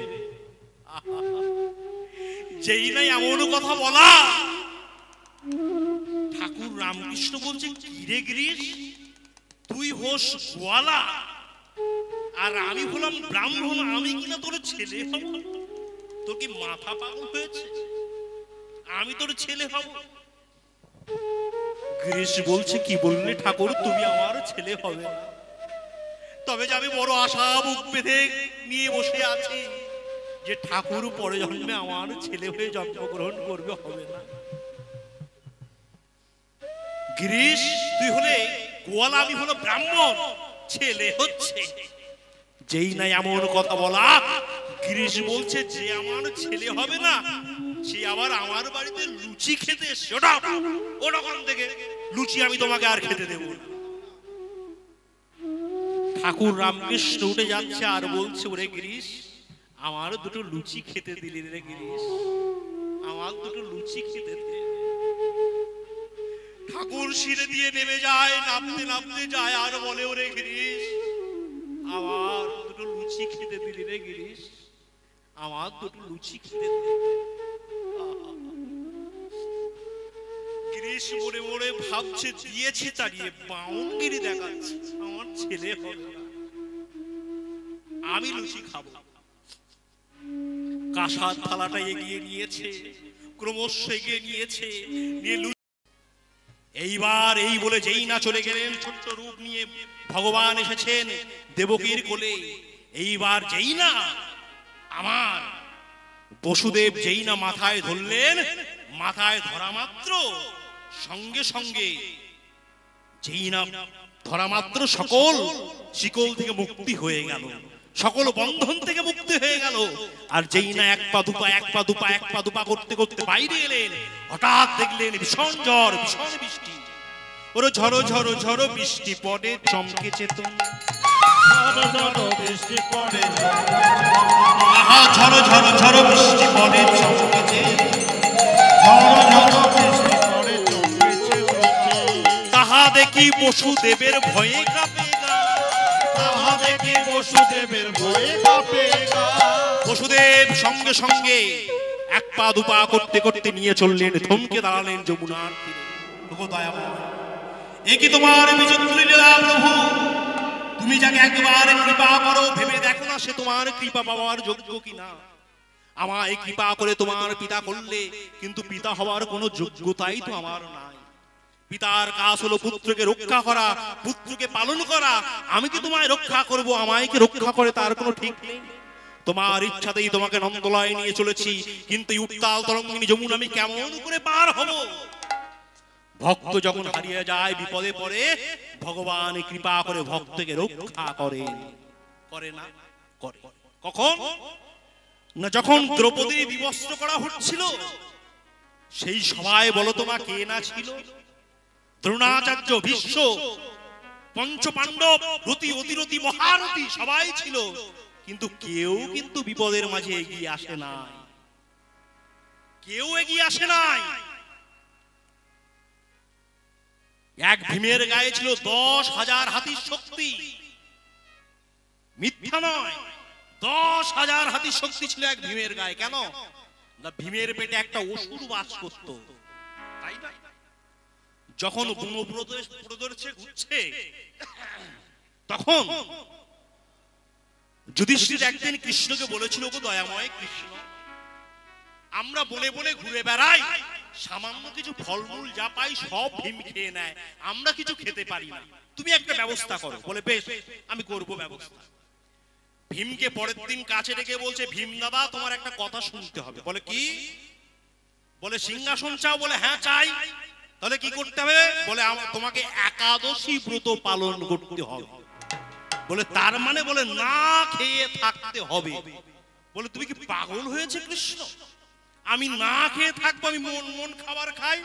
Speaker 3: যেই নাই এমন কথা বলা, ঠাকুর রামকৃষ্ণ বলছে কি রে গিরিশ, তুই হোস গোয়ালা আর আমি হলাম ব্রাহ্মণ, আমি কিনা তোর ছেলে হব? তোর কি মাথা পাগল হয়েছে? আমি তোর ছেলে হব? গিরিশ বলছে কি বললে ঠাকুর, তুমি আমার ছেলে হবে না। তবে যে আমি বড় আশা বুক বেঁধে নিয়ে বসে আছি যে ঠাকুর পরে জন্মে আমার ছেলে হয়ে জন্মগ্রহণ করবে, হবে না। গিরিশ তুই হলে গোয়ালা, আমি হলো ব্রাহ্মণ, ছেলে হচ্ছে। যেই না এমন কথা বলা, গিরিশ বলছে যে আমার ছেলে হবে না সে আবার আমার বাড়িতে লুচি খেতে এসছে। ওরকম থেকে লুচি আমি তোমাকে আর খেতে দেব না। ঠাকুর রামকৃষ্ণ উঠে যাচ্ছে আর বলছে ওরে গিরিশ, আমার দুটো লুচি খেতে দিলি রে গিরিশ, আমার দুটো লুচি খেতে দে। ঠাকুর শিরে দিয়ে নেমে যায়, নামতে নামতে যায় আর বলে ওরে গিরিশ, আমার দুটো লুচি খেতে দিলি রে গিরিশ, আমার দুটো লুচি খেতে দে। গিরিশ মনে মনে ভাবছে দিয়েছে তাড়িয়ে বাউনগিরি দেখাচ্ছে, আমার ছেলে হবে না, আমি লুচি খাবো। কাঁসার থালাটা এগিয়ে নিয়েছে, ক্রমশ এগিয়ে নিয়েছে, নিয়ে এইবার এই বলে যেই না চলে গেলেন, ছোট্ট রূপ নিয়ে ভগবান এসেছেন দেবকীর কোলে। এইবার যেই না আমার বসুদেব যেই না মাথায় ধরলেন, মাথায় ধরা মাত্র সঙ্গে সঙ্গে যেই না ধরা মাত্র সকল শিকল থেকে মুক্তি হয়ে গেল, সকল বন্ধন থেকে মুক্তি হয়ে গেল। আর যেই না এক পা দুপা এক পা দুপা এক পা দুপা করতে করতে বাইরে এলেন, হঠাৎ দেখলেন ভীষণ ঝড়, ভীষণ বৃষ্টি। ওরে ঝড়ো ঝড়ো ঝড়ো বৃষ্টি পড়ে চমকে চেতন,
Speaker 1: বৃষ্টি পড়ে,
Speaker 3: আহা ঝড়ো ঝড়ো ঝড়ো বৃষ্টি পড়ে চমকে চেতন, তাহা দেখি বসুদেবের ভয়ে কাঁপে গা,
Speaker 1: তাহা দেখি বসুদেবের ভয়ে কাঁপে গা।
Speaker 3: বসুদেব সঙ্গে সঙ্গে এক পা দুপা করতে করতে নিয়ে চললেন, থমকে দাঁড়ালেন যমুনার তীরে। ওগো দয়াময়, এ কি তোমার বিচিত্র লীলা প্রভু? তুমি যাকে একবার কৃপা করো, ভেবে দেখো না সে তোমার কৃপা পাওয়ার যোগ্য কিনা। আমায় কৃপা করে তোমার পিতা করলে, কিন্তু পিতা হওয়ার কোনো যোগ্যতাই তো আমার নাই। পিতার কাজ হলো পুত্রকে রক্ষা করা, পুত্রকে পালন করা। আমি কি তোমায় রক্ষা করব? আমায় কি রক্ষা করে তার কোনো ঠিক নেই। তোমার ইচ্ছাতেই তোমাকে নন্দলায় নিয়ে চলেছি, কিন্তু উত্তাল তরঙ্গিনী যমুনা আমি কেমন করে পার হব? ভক্ত যখন হারিয়ে যায়, বিপদে পড়ে, ভগবান কৃপা করে ভক্তকে রক্ষা করেন। করে না? করে। কখন না যখন দ্রৌপদী বিবস্ত্র করা হচ্ছিল, সেই সবাই বলো তোমা কে না ছিল? দ্রোণাচার্য, ভীষ্ম, পঞ্চপাণ্ডব, রতি অতিরতি মহারথী সবাই ছিল, কিন্তু কেউ কিন্তু বিপদের মাঝে এগিয়ে আসে নাই, কেউ এগিয়ে আসে নাই। এক ভীমের গায়ে ছিল 10,000 হাতির শক্তি, মিথ্যা নয়। 10,000 হাতির শক্তি ছিল এক ভীমের গায়ে। কেন না ভীমের পেটে একটা অসুর বাস করত, তাই না? যখন বনপ্রদেশে ঘুরছে, তখন যুধিষ্ঠির একদিন কৃষ্ণকে বলেছিল, গো দয়াময় কৃষ্ণ, আমরা বনে বনে ঘুরে বেড়াই, সামান্য কিছু ফলমূল যা পাই সব ভীম খেয়ে নেয়, আমরা কিছু খেতে পারি না, তুমি একটা ব্যবস্থা করো। বলে বেশ, আমি করব ব্যবস্থা। ভীমকে পরের দিন কাছে ডেকে বলছে, ভীম দাদা তোমার একটা কথা শুনতে হবে। বলে কি? বলে সিংহাসন চাও? বলে হ্যাঁ চাই। তাহলে কি করতে হবে? বলে তোমাকে একাদশী ব্রত পালন করতে হবে। বলে তার মানে? বলে না খেয়ে থাকতে হবে। বলে তুমি কি পাগল হয়েছে কৃষ্ণ? আমি না খেয়ে থাকবো? আমি মন মন খাবার খাই,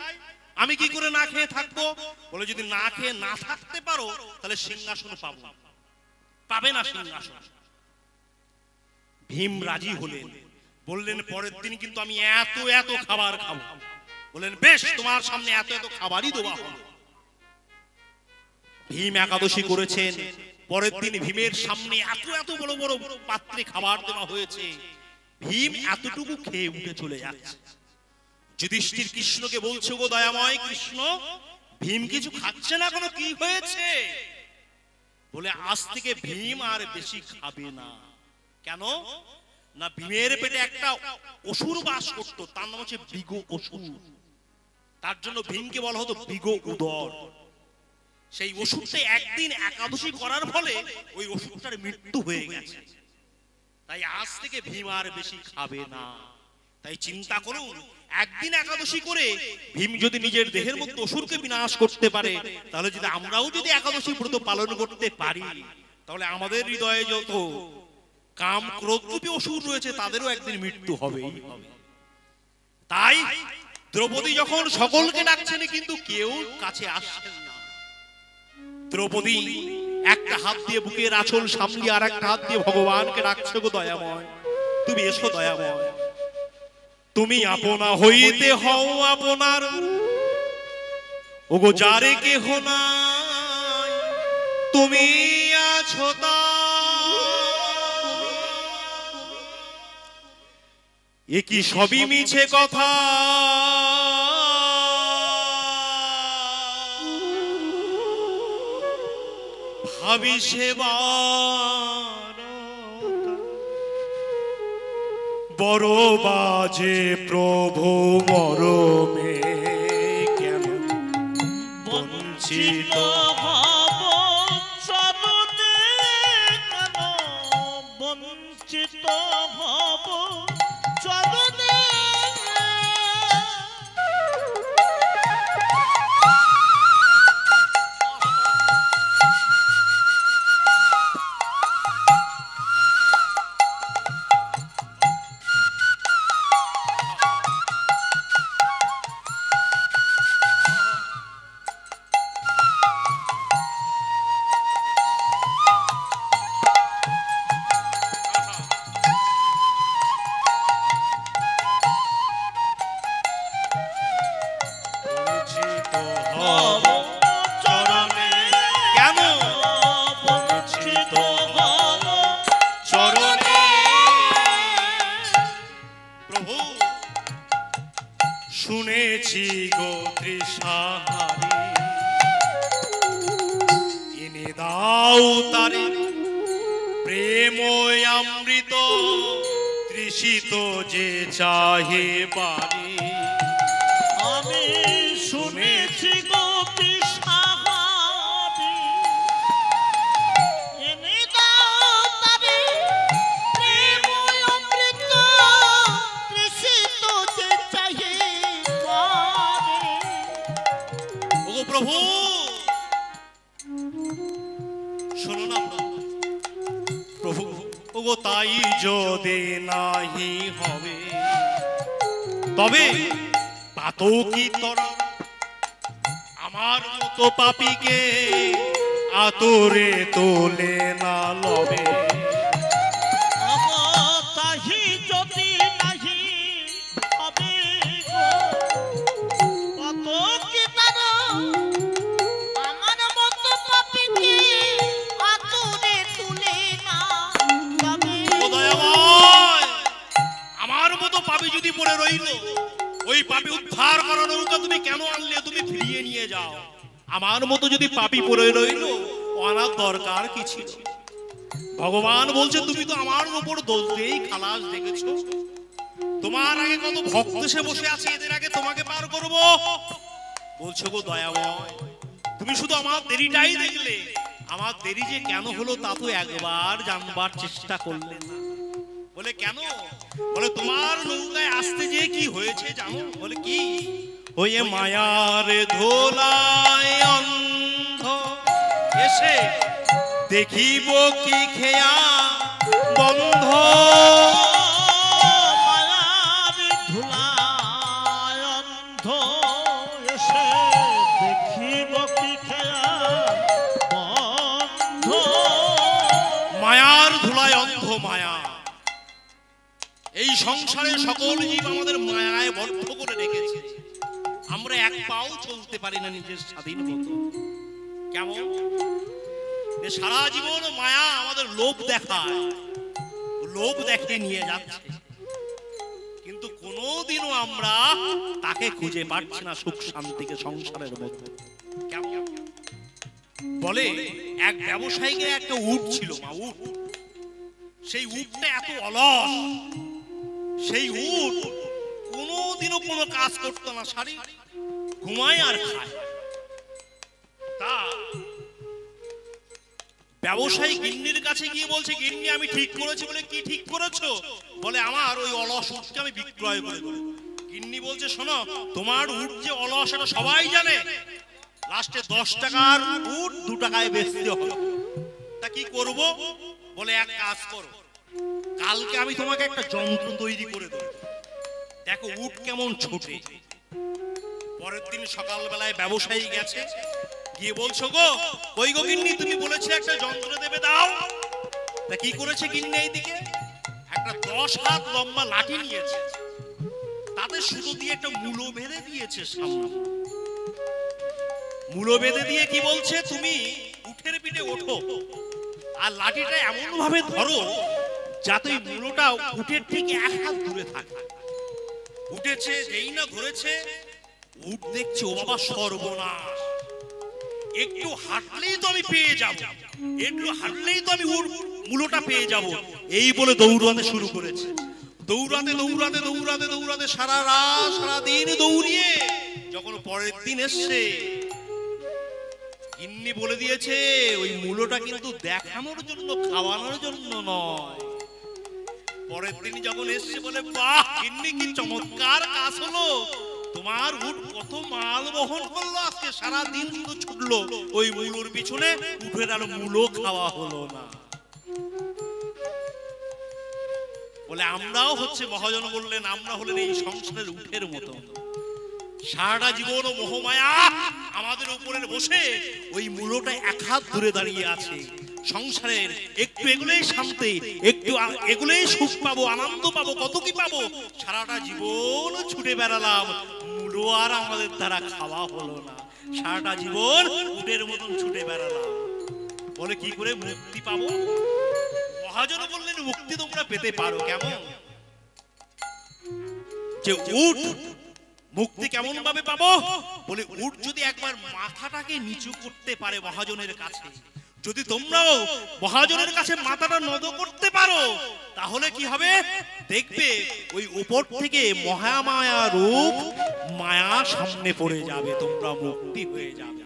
Speaker 3: আমি কি করে না খেয়ে থাকবো? বলে যদি না খেয়ে না থাকতে পারো তাহলে সিংহাসন পাবে না সিংহাসন। ভীম রাজি হলেন, বললেন পরের দিন কিন্তু আমি এত এত খাবার খাবো। বললেন বেশ, তোমার সামনে এত এত খাবারই দেওয়া হবে। ভীম একাদশী করেছেন, পরের দিন ভীমের সামনে এত এত বড় বড় পাত্রে খাবার দেওয়া হয়েছে। ভীম এতটুকু খেয়ে উঠে চলে যাচ্ছে। যুধিষ্ঠির কৃষ্ণকে বলছে, গো দয়াময় কৃষ্ণ, ভীম কিছু খাচ্ছে না কেন, কি হয়েছে? বলে আজ থেকে ভীম আর বেশি খাবে না। কেন না, ভীমের পেটে একটা অসুর বাস করত, তার নাম হচ্ছে বিগ অসুর। তার জন্য ভীমকে বলা হতো বিগ উদর। সেই অসুরটা একদিন একাদশী করার ফলে ওই অসুরটার মৃত্যু হয়ে গেছে। তাই আজ থেকে ভীম আর বেশি খাবে না। তাই চিন্তা করুন, একদিন একাদশী করে ভীম যদি নিজের দেহের মধ্যে অসুরকে বিনাশ করতে পারে, তাহলে যদি আমরাও যদি একাদশী ব্রত পালন করতে পারি, তাহলে আমাদের হৃদয়ে যত কাম ক্রোধ রূপী অসুর রয়েছে তাদেরও একদিন মৃত্যু হবেই হবে। তাই দ্রৌপদী যখন সকলকে ডাকছেন কিন্তু কেউ কাছে আসছেন না। দ্রৌপদী একটা হাত দিয়ে বুকের আঁচল সামলি আর একটা হাত দিয়ে ভগবানকে ডাকছে, গো দয়াময় তুমি এসো দয়াময়, তুমি আপনা হইতে হও আপনার, ওগো যারে কেহ নাই তুমি আছো এ কি সবই মিছে কথা, ভাবি সেবার বড় বাজে প্রভু মরমে কেন বঞ্চিত
Speaker 1: হব চরণে, কেন বঞ্চিত হব চরণে।
Speaker 3: শুনেছি গো তৃষাহারি, এনে দাও তারে প্রেম অমৃত, তৃষিত যে চাহে বাড়ি।
Speaker 1: আমি শুনেছি গো তৃষাহারি, এনে দাও তারে প্রেম অমৃত, তৃষিত যে চাহে বাড়ি।
Speaker 3: ওগো প্রভু শোনো না প্রভু, ওগো তাই যদি নাহি হবে তবে পাতকি তোরা আমার মতো পাপীকে আতরে তোলে না লবে।
Speaker 1: তাহি যদি নাহি হবে গো পাতকি তোরা আমার মতো পাপীকে আতরে তুলে না লবে।
Speaker 3: আমার মতো পাপী যদি পড়ে রইল, ওই পাপী উদ্ধার করার নৌকা তুমি কেন আনলে? তুমি ফিরিয়ে নিয়ে যাও। আমার মতো যদি পাপী পড়ে রইল, আনার দরকার কি ছিল? ভগবান বলছে তুমি তো আমার উপর দোষ দিয়েই খালাস দেখেছো, তোমার আগে কত ভক্ত এসে বসে আছে, এদের আগে তোমাকে পার করব। বলছো গো দয়াময়, তুমি শুধু আমার দেরিটাই দেখলে, আমার দেরি যে কেন হলো তা তো একবার জানবার চেষ্টা করলে না। বলে কেন? বলে তোমার নৌকায় আসতে যে কি হয়েছে জানো? বলে কি? ওয়ে মায়ার ধোলায় অন্ধ এসে দেখিব কি খেয়া বন্ধ।
Speaker 1: মায়ার ধুলায় অন্ধ এসে দেখিব কি খেয়া বন্ধ।
Speaker 3: মায়ার ধুলায় অন্ধ মায়া। এই সংসারে সকল জীব আমাদের মায়ায় বদ্ধ করে রেখেছে। আমরা এক পাও চলতে পারি না নিজের স্বাধীন মতো। কেমন? সারা জীবন মায়া আমাদের লোভ দেখায়, লোভ দেখে নিয়ে যাচ্ছে, কিন্তু কোনোদিনও আমরা তাকে খুঁজে পাচ্ছি না সুখ শান্তিকে সংসারের মধ্যে। কেমন? বলে এক ব্যবসায়ীকে একটা উট ছিল, মা উট। সেই উটটা এত অলস, সেই উট কোনোদিনও কোনো কাজ করতো না, সারি ঘুমায় আর খায়। তা ব্যবসায়ী গিন্নির কাছে গিয়ে বলছে, গিন্নি আমি ঠিক করেছি। বলে কি ঠিক করেছো? বলে আমার ওই অলস উটকে আমি বিক্রয় করে দেব। গিন্নি বলছে শোনো, তোমার উট যে অলস এটা সবাই জানে, লাস্টে 10 টাকার উট 2 টাকায় বেচতে হবে। তা কি করব? বলে এক কাজ করো, কালকে আমি তোমাকে একটা যন্ত্র তৈরি করে দেব, দেখো উট কেমন ছোটে। পরের দিন সকালবেলায় ব্যবসায়ী গেছে, গিয়ে বলছো গো কই গো গিন্নি, তুমি বলেছিলে একটা যন্ত্র দেবে, দাও। তা কি করেছে গিন্নি? এইদিকে একটা 10 হাত লম্বা লাঠি নিয়েছে, তাতে সুতো দিয়ে একটা মূলো বেঁধে দিয়েছে সামনে। মূলো বেঁধে দিয়ে কি বলছে, তুমি উঠের পিঠে ওঠো আর লাঠিটা এমন ভাবে ধরো যাতে মূলোটা উঠের ঠিক 1 হাত দূরে থাকে। উঠেছে, যেই না ধরেছে, উঠ দেখছে ও বাবা সর্বনাশ, একটু হাঁটলেই তো আমি পেয়ে যাব, একটু হাঁটলেই তো আমি মূলোটা পেয়ে যাব। এই বলে দৌড়াতে শুরু করেছে। দৌড়াতে দৌড়াতে দৌড়াতে দৌড়াতে সারা রাত সারা দিন দৌড়িয়ে যখন পরের দিন এসছে, গিন্নি বলে দিয়েছে ওই মূলোটা কিন্তু দেখানোর জন্য, খাওয়ানোর জন্য নয়। পরের দিন যখন এসছে বলে, বাহ গিন্নি কি চমৎকার কাজ হলো, তোমার উট কত মাল বহন করলো, আজকে সারা দিন শুধু ছুটলো ওই মূলোর পিছনে, উঠে আর মূলো খাওয়া হলো না। বলে আমরাও হচ্ছে, মহাজন বললেন আমরা হলেন এই সংসারের উঠের মতো, সারাটা জীবন মোহমায়া আমাদের উপরে বসে ওই মূলোটা 1 হাত দূরে দাঁড়িয়ে আছে। সংসারের একটু এগুলোই শান্তি, একটু এগুলোই সুখ পাবো, আনন্দ পাবো, কত কি পাবো, সারাটা জীবন ছুটে বেড়ালাম, মূলো আর আমাদের দ্বারা খাওয়া হলো না। সারাটা জীবন উটের মতন ছুটে বেড়ালাম। বলে কি করে মুক্তি পাবো? মহাজন বললেন মুক্তি তোমরা পেতে পারো। কেমন? যে উট মুক্তি কেমন ভাবে পাবো? বলে উট যদি একবার মাথাটাকে নিচু করতে পারে মহাজনের কাছে, যদি তোমরাও মহাজনের কাছে মাথাটা নত করতে পারো, তাহলে কি হবে দেখবে ওই উপর থেকে মহামায়া রূপ মায়া সামনে পড়ে যাবে, তোমরা মুক্তি হয়ে যাবে।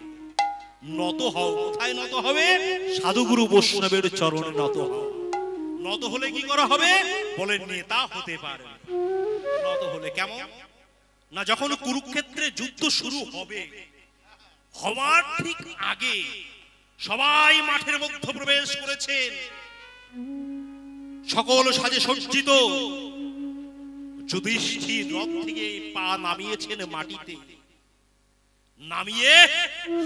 Speaker 3: নত হও। কোথায় নত হবে? সাধুগুরু বৈষ্ণবের চরণে নত হও। নত হলে কি করা হবে? বলে নেতা হতে পারে। নত হলে কেমন না, যখন কুরুক্ষেত্রে যুদ্ধ শুরু হবে, হওয়ার ঠিক আগে সবাই মাঠের মধ্যে প্রবেশ করেছেন, সকল সাজে সজ্জিত। যুধিষ্ঠির রথ থেকে পা নামিয়েছেন মাটিতে, নামিয়ে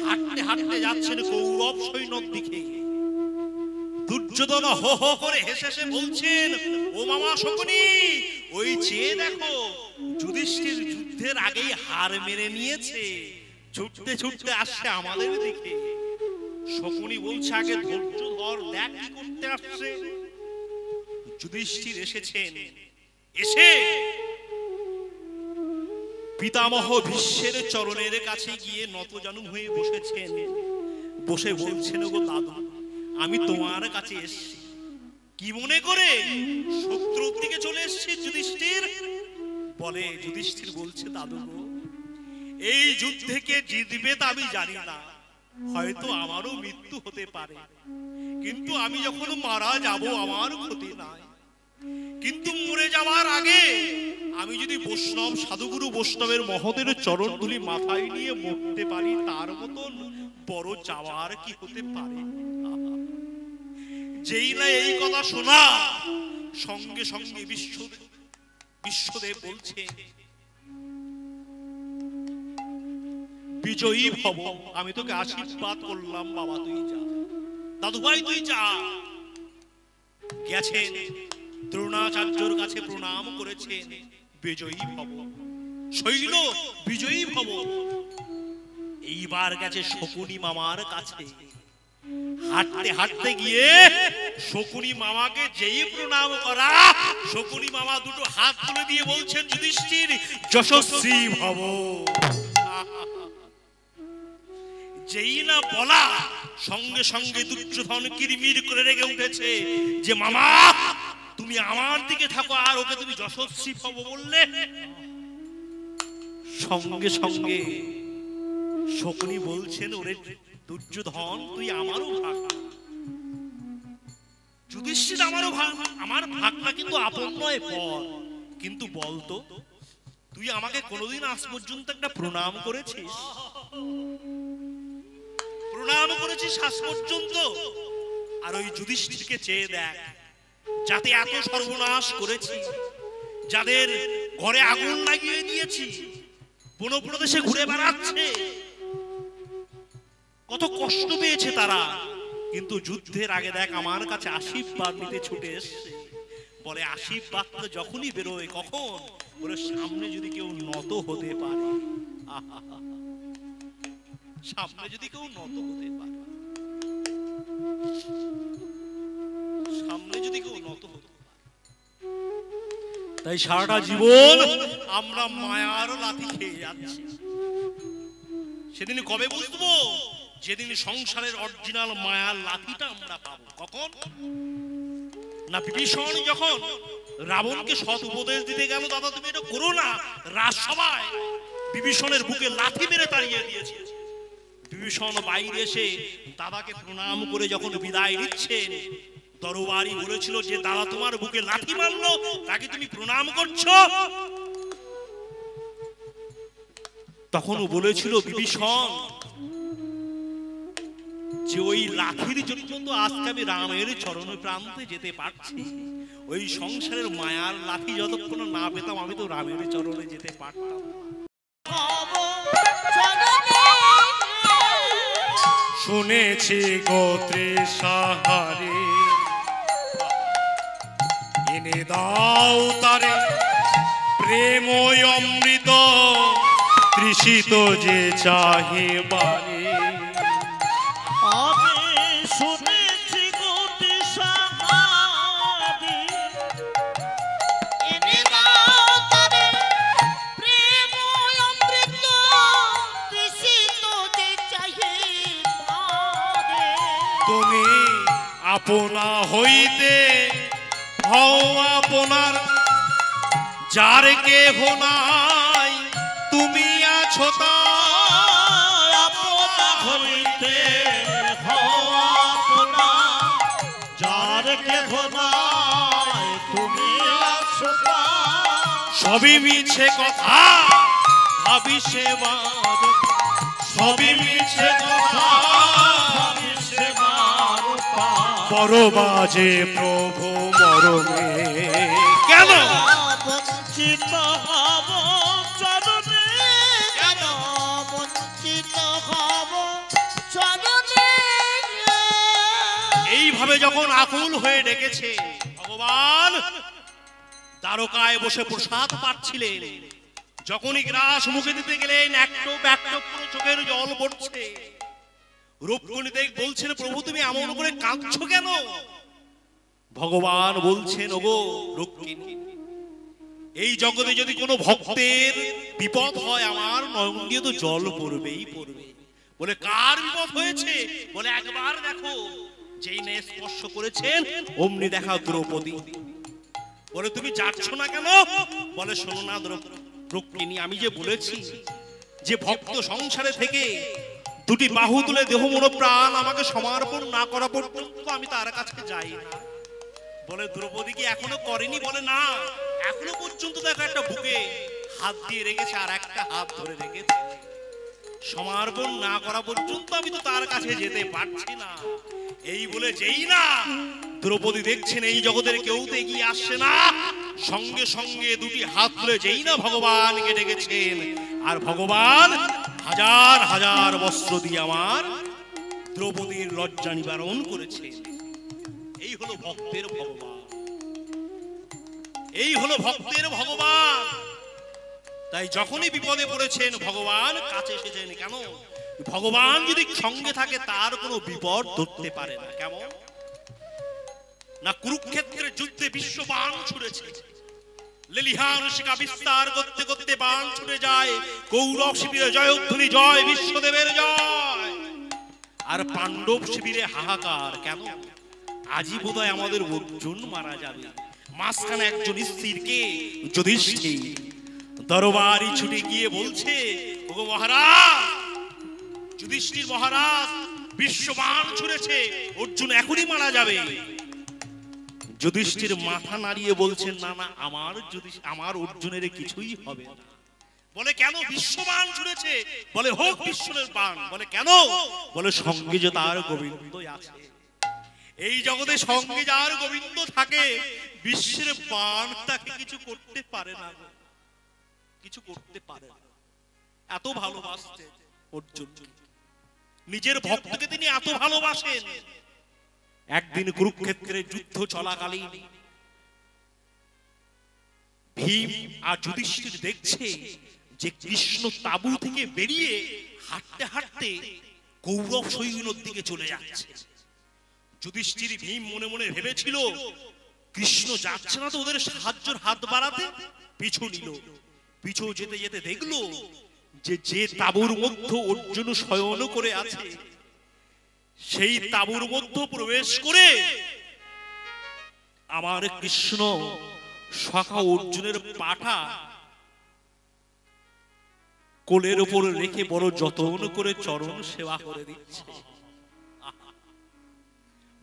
Speaker 3: হাঁটতে হাঁটতে যাচ্ছেন কৌরব সৈন্যর দিকে। দুর্যোধন হো হো করে হেসে হেসে বলছেন, ও মামা শকুনি, ওই চেয়ে দেখো যুধিষ্ঠির যুদ্ধের আগেই হার মেনে নিয়েছে, ছুটতে ছুটতে আসছে আমাদের দিকে। শকুনি বলছে, আগে ধৈর্য ধর, দেখ কি করতে আসছে। যুধিষ্ঠির এসেছেন, এসে পিতামহ ভীষ্মের চরণের কাছে গিয়ে নতজানু হয়ে বসেছেন। বসে বলছেন, গো দাদু, আমি তোমার কাছে এসেছি কি মনে করে? শত্রুর দিকে চলে এসেছি যুধিষ্ঠির, বলে যুধিষ্ঠির বলছে, দাদু গো, এই যুদ্ধে কে জিতবে তা আমি জানি না, হয়তো আমারও মৃত্যু হতে পারে, কিন্তু আমি যখন মারা যাব আমার ক্ষতি নাই। কিন্তু মরে যাওয়ার আগে আমি যদি বৈষ্ণব সাধুগুরু বৈষ্ণবের মহতের চরণ ধুলি মাথায় নিয়ে মরতে পারি, তার মতন বড় চাওয়ার কি হতে পারে। যেই না এই কথা শোনা, সঙ্গে সঙ্গে বিশ্বদেব বলছে, বিজয়ী ভব, আমি তোকে আশীর্বাদ করলাম, বাবা তুই যা, দাদু ভাই তুই যা। গেছেন দ্রোণাচার্যর কাছে প্রণাম করেছেন, বিজয়ী ভব, শৈল বিজয়ী ভব। এইবার গেছে শকুনি মামার কাছে, হাঁটতে হাঁটতে গিয়ে শকুনি মামাকে যেই প্রণাম করা, শকুনি মামা দুটো হাত তুলে দিয়ে বলছেন, যুধিষ্ঠির যশস্বী ভব। যেই না বলা, সঙ্গে সঙ্গে দুর্যোধন কিরমির করে রেগে উঠেছে যে মামা তুমি আমার দিকে থাকো, আর ওকে তুমি যশস্বী ভব বললে। সঙ্গে সঙ্গে শকুনি বলছেন, ওরে দুর্যোধন তুই আমারও ভাগ, যুধিষ্ঠির আমারও ভাগ, আমার ভাগটা কিন্তু আপন নয় পর। কিন্তু বলতো, তুই আমাকে কোনোদিন আজ পর্যন্ত একটা প্রণাম করেছিস? প্রণাম করেছিস আজ পর্যন্ত? আর ওই যুধিষ্ঠিরকে চেয়ে দেখ, যাতে এত সর্বনাশ করেছি, যাদের ঘরে আগুন লাগিয়ে দিয়েছি, বনপ্রদেশে ঘুরে বেড়াচ্ছে, কত কষ্ট পেয়েছে তারা, কিন্তু যুদ্ধের আগে দেখ আমার কাছে আশীর্বাদ নিতে ছুটে এসছে। বলে আশীর্বাদ তো যখনই বেরোয়, কখন? বলে সামনে যদি কেউ নত হতে পারে, সামনে যদি কেউ নত হতে পারে, সামনে যদি কেউ নত হতে পারে। তাই সারাটা জীবন আমরা মায়ার লাথি খেয়ে যাচ্ছি। সেদিন কবে বুঝবো? যেদিন সংসারের অরিজিনাল মায়ার লাথিটা আমরা পাবো। কখন? না বিভীষণ যখন রাবণকে সৎ উপদেশ দিতে গেল, দাদা তুমি এটা করো না, রাজসভায় বিভীষণের বুকে লাথি মেরে তাড়িয়ে দিয়েছে। বিভীষণ বাইরে এসে দাদাকে প্রণাম করে যখন বিদায় নিচ্ছেন, দরবারি বলেছিল যে দাদা তোমার বুকে লাথি মারলো, তাকে তুমি প্রণাম করছো। তখনও বলেছিল বিভীষণ যে ওই লাঠির জন্য তো আজকে আমি রামের চরণ প্রান্তে যেতে পারছি, ওই সংসারের মায়ার লাঠি যতক্ষণ না পেতাম আমি তো রামের চরণে যেতে পারতাম।
Speaker 1: শুনেছি গোত্রে সাহারে, এনে দাও তারে প্রেম অমৃত, তৃষিত যে চাহে বারে।
Speaker 4: শুনেছি গোত্রে সাহারে, এনে দাও তারে প্রেম অমৃত, তৃষিত যে চাহে বারে।
Speaker 1: তুমি আপনা হইতে হও আপনার, যার কেহ নাই তুমি আছো তার।
Speaker 4: আপনা হইতে হও আপনার, যার কেহ নাই তুমি আছো তার।
Speaker 1: সবই মিছে কথা ভাবি সেবার, সবই মিছে কথা ভাবি সেবার। বড় বাজে প্রভু মরমে, কেন
Speaker 4: বঞ্চিত হব চরণে, কেন বঞ্চিত হব চরণে।
Speaker 3: এইভাবে যখন আকুল হয়ে ডেকেছে ভগবান, দ্বারকায় বসে প্রসাদ পাচ্ছিলেন, যখনই গ্রাস মুখে দিতে গেলেন একটো ব্যাকটো পুরো চোখের জল পড়ছে। রূপকুণী দেখ বলছেন, প্রভু তুমি এমন করে কাঁদছো কেন? ভগবান বলছেন, ওগো রূপকুণী, এই জগতে যদি কোনো ভক্তের বিপদ হয় আমার নয়ন দিয়ে তো জল পড়বেই পড়বে। বলে কার বিপদ হয়েছে? বলে একবার দেখো, যেই নে স্পর্শ করেছেন অমনি দেখা দ্রৌপদী। বলে তুমি যাচ্ছ না কেন? বলে শোনো না রুক্মিণী, আমি যে বলেছি যে ভক্ত সংসারে থেকে দুটি বাহু তুলে দেহ মন প্রাণ আমাকে সমর্পণ না করা পর্যন্ত আমি তার কাছে যাই না। বলে দ্রৌপদী কি এখনো করেনি? বলে না, এখনো পর্যন্ত দেখো একটা বুকে হাত দিয়ে রেখেছে আর একটা হাত ধরে রেখেছে। সমর্পণ না করা পর্যন্ত আমি তো তার কাছে যেতে পারছি না। এই বলে যেই না দ্রৌপদী দেখছেন এই জগতের কেউ তো এগিয়ে আসছে না, সঙ্গে সঙ্গে দুটি হাত তুলে যেই না ভগবানকে ডেকেছেন, আর ভগবান হাজার হাজার বস্ত্র দিয়ে আমার দ্রৌপদীর লজ্জা নিবারণ করেছে। এই হলো ভক্তের ভগবান, এই হলো ভক্তের ভগবান। তাই যখনই বিপদে পড়েছেন ভগবান কাছে এসেছেন। কেন? ভগবান যদি সঙ্গে থাকে তার কোনো বিপদ ধরতে পারে না। কেমন না, কুরুক্ষেত্রের যুদ্ধে বিশ্ব বাণ ছুড়েছে, লেলিহান শিখা বিস্তার করতে করতে বাণ ছুটে যায়, কৌরব শিবিরে জয়ধ্বনি, জয় বিশ্বদেবের জয়। আর পাণ্ডব শিবিরে হাহাকার। কেন? আজই বোধহয় আমাদের অর্জুন মারা যাবে। মাঝখানে একজন স্ত্রীকে যুধিষ্ঠির দরবারি ছুটে গিয়ে বলছে, ওগো মহারাজ, যুধিষ্ঠির মহারাজ বিশ্ব বাণ ছুড়েছে, অর্জুন এখনই মারা যাবে। যুধিষ্ঠির মাথা নাড়িয়ে বলছেন, না না, আমার অর্জুনের কিছুই হবে না। বলে কেন? বিশ্ব বাণ ছুড়েছে। বলে হোক বিশ্বের বাণ। বলে কেন? বলে সঙ্গে যে তার গোবিন্দ আছে, এই জগতে সঙ্গে যার গোবিন্দ থাকে বিশ্বের বাণ তাকে কিছু করতে পারে না, কিছু করতে পারে না। এত ভালোবাসতে অর্জুন, নিজের ভক্তকে তিনি এত ভালোবাসেন। একদিন কুরুক্ষেত্রের যুদ্ধ চলাকালীন ভীম আর যুধিষ্ঠির দেখছে যে কৃষ্ণ তাঁবু থেকে বেরিয়ে হাঁটতে হাঁটতে কৌরব সৈন্যের দিকে চলে যাচ্ছে। যুধিষ্ঠির ভীম মনে মনে ভেবেছিল কৃষ্ণ যাচ্ছে না তো ওদের সাহায্যের হাত বাড়াতে, পিছু নিল। পিছু যেতে যেতে দেখলো যে তাঁবুর মধ্যে অর্জুন শয়ন করে আছে, সেই তাঁবুর মধ্যে প্রবেশ করে আমার কৃষ্ণ সখা অর্জুনের পাঠা কোলের উপর রেখে বড় যত্ন করে চরণ সেবা করে দিচ্ছে,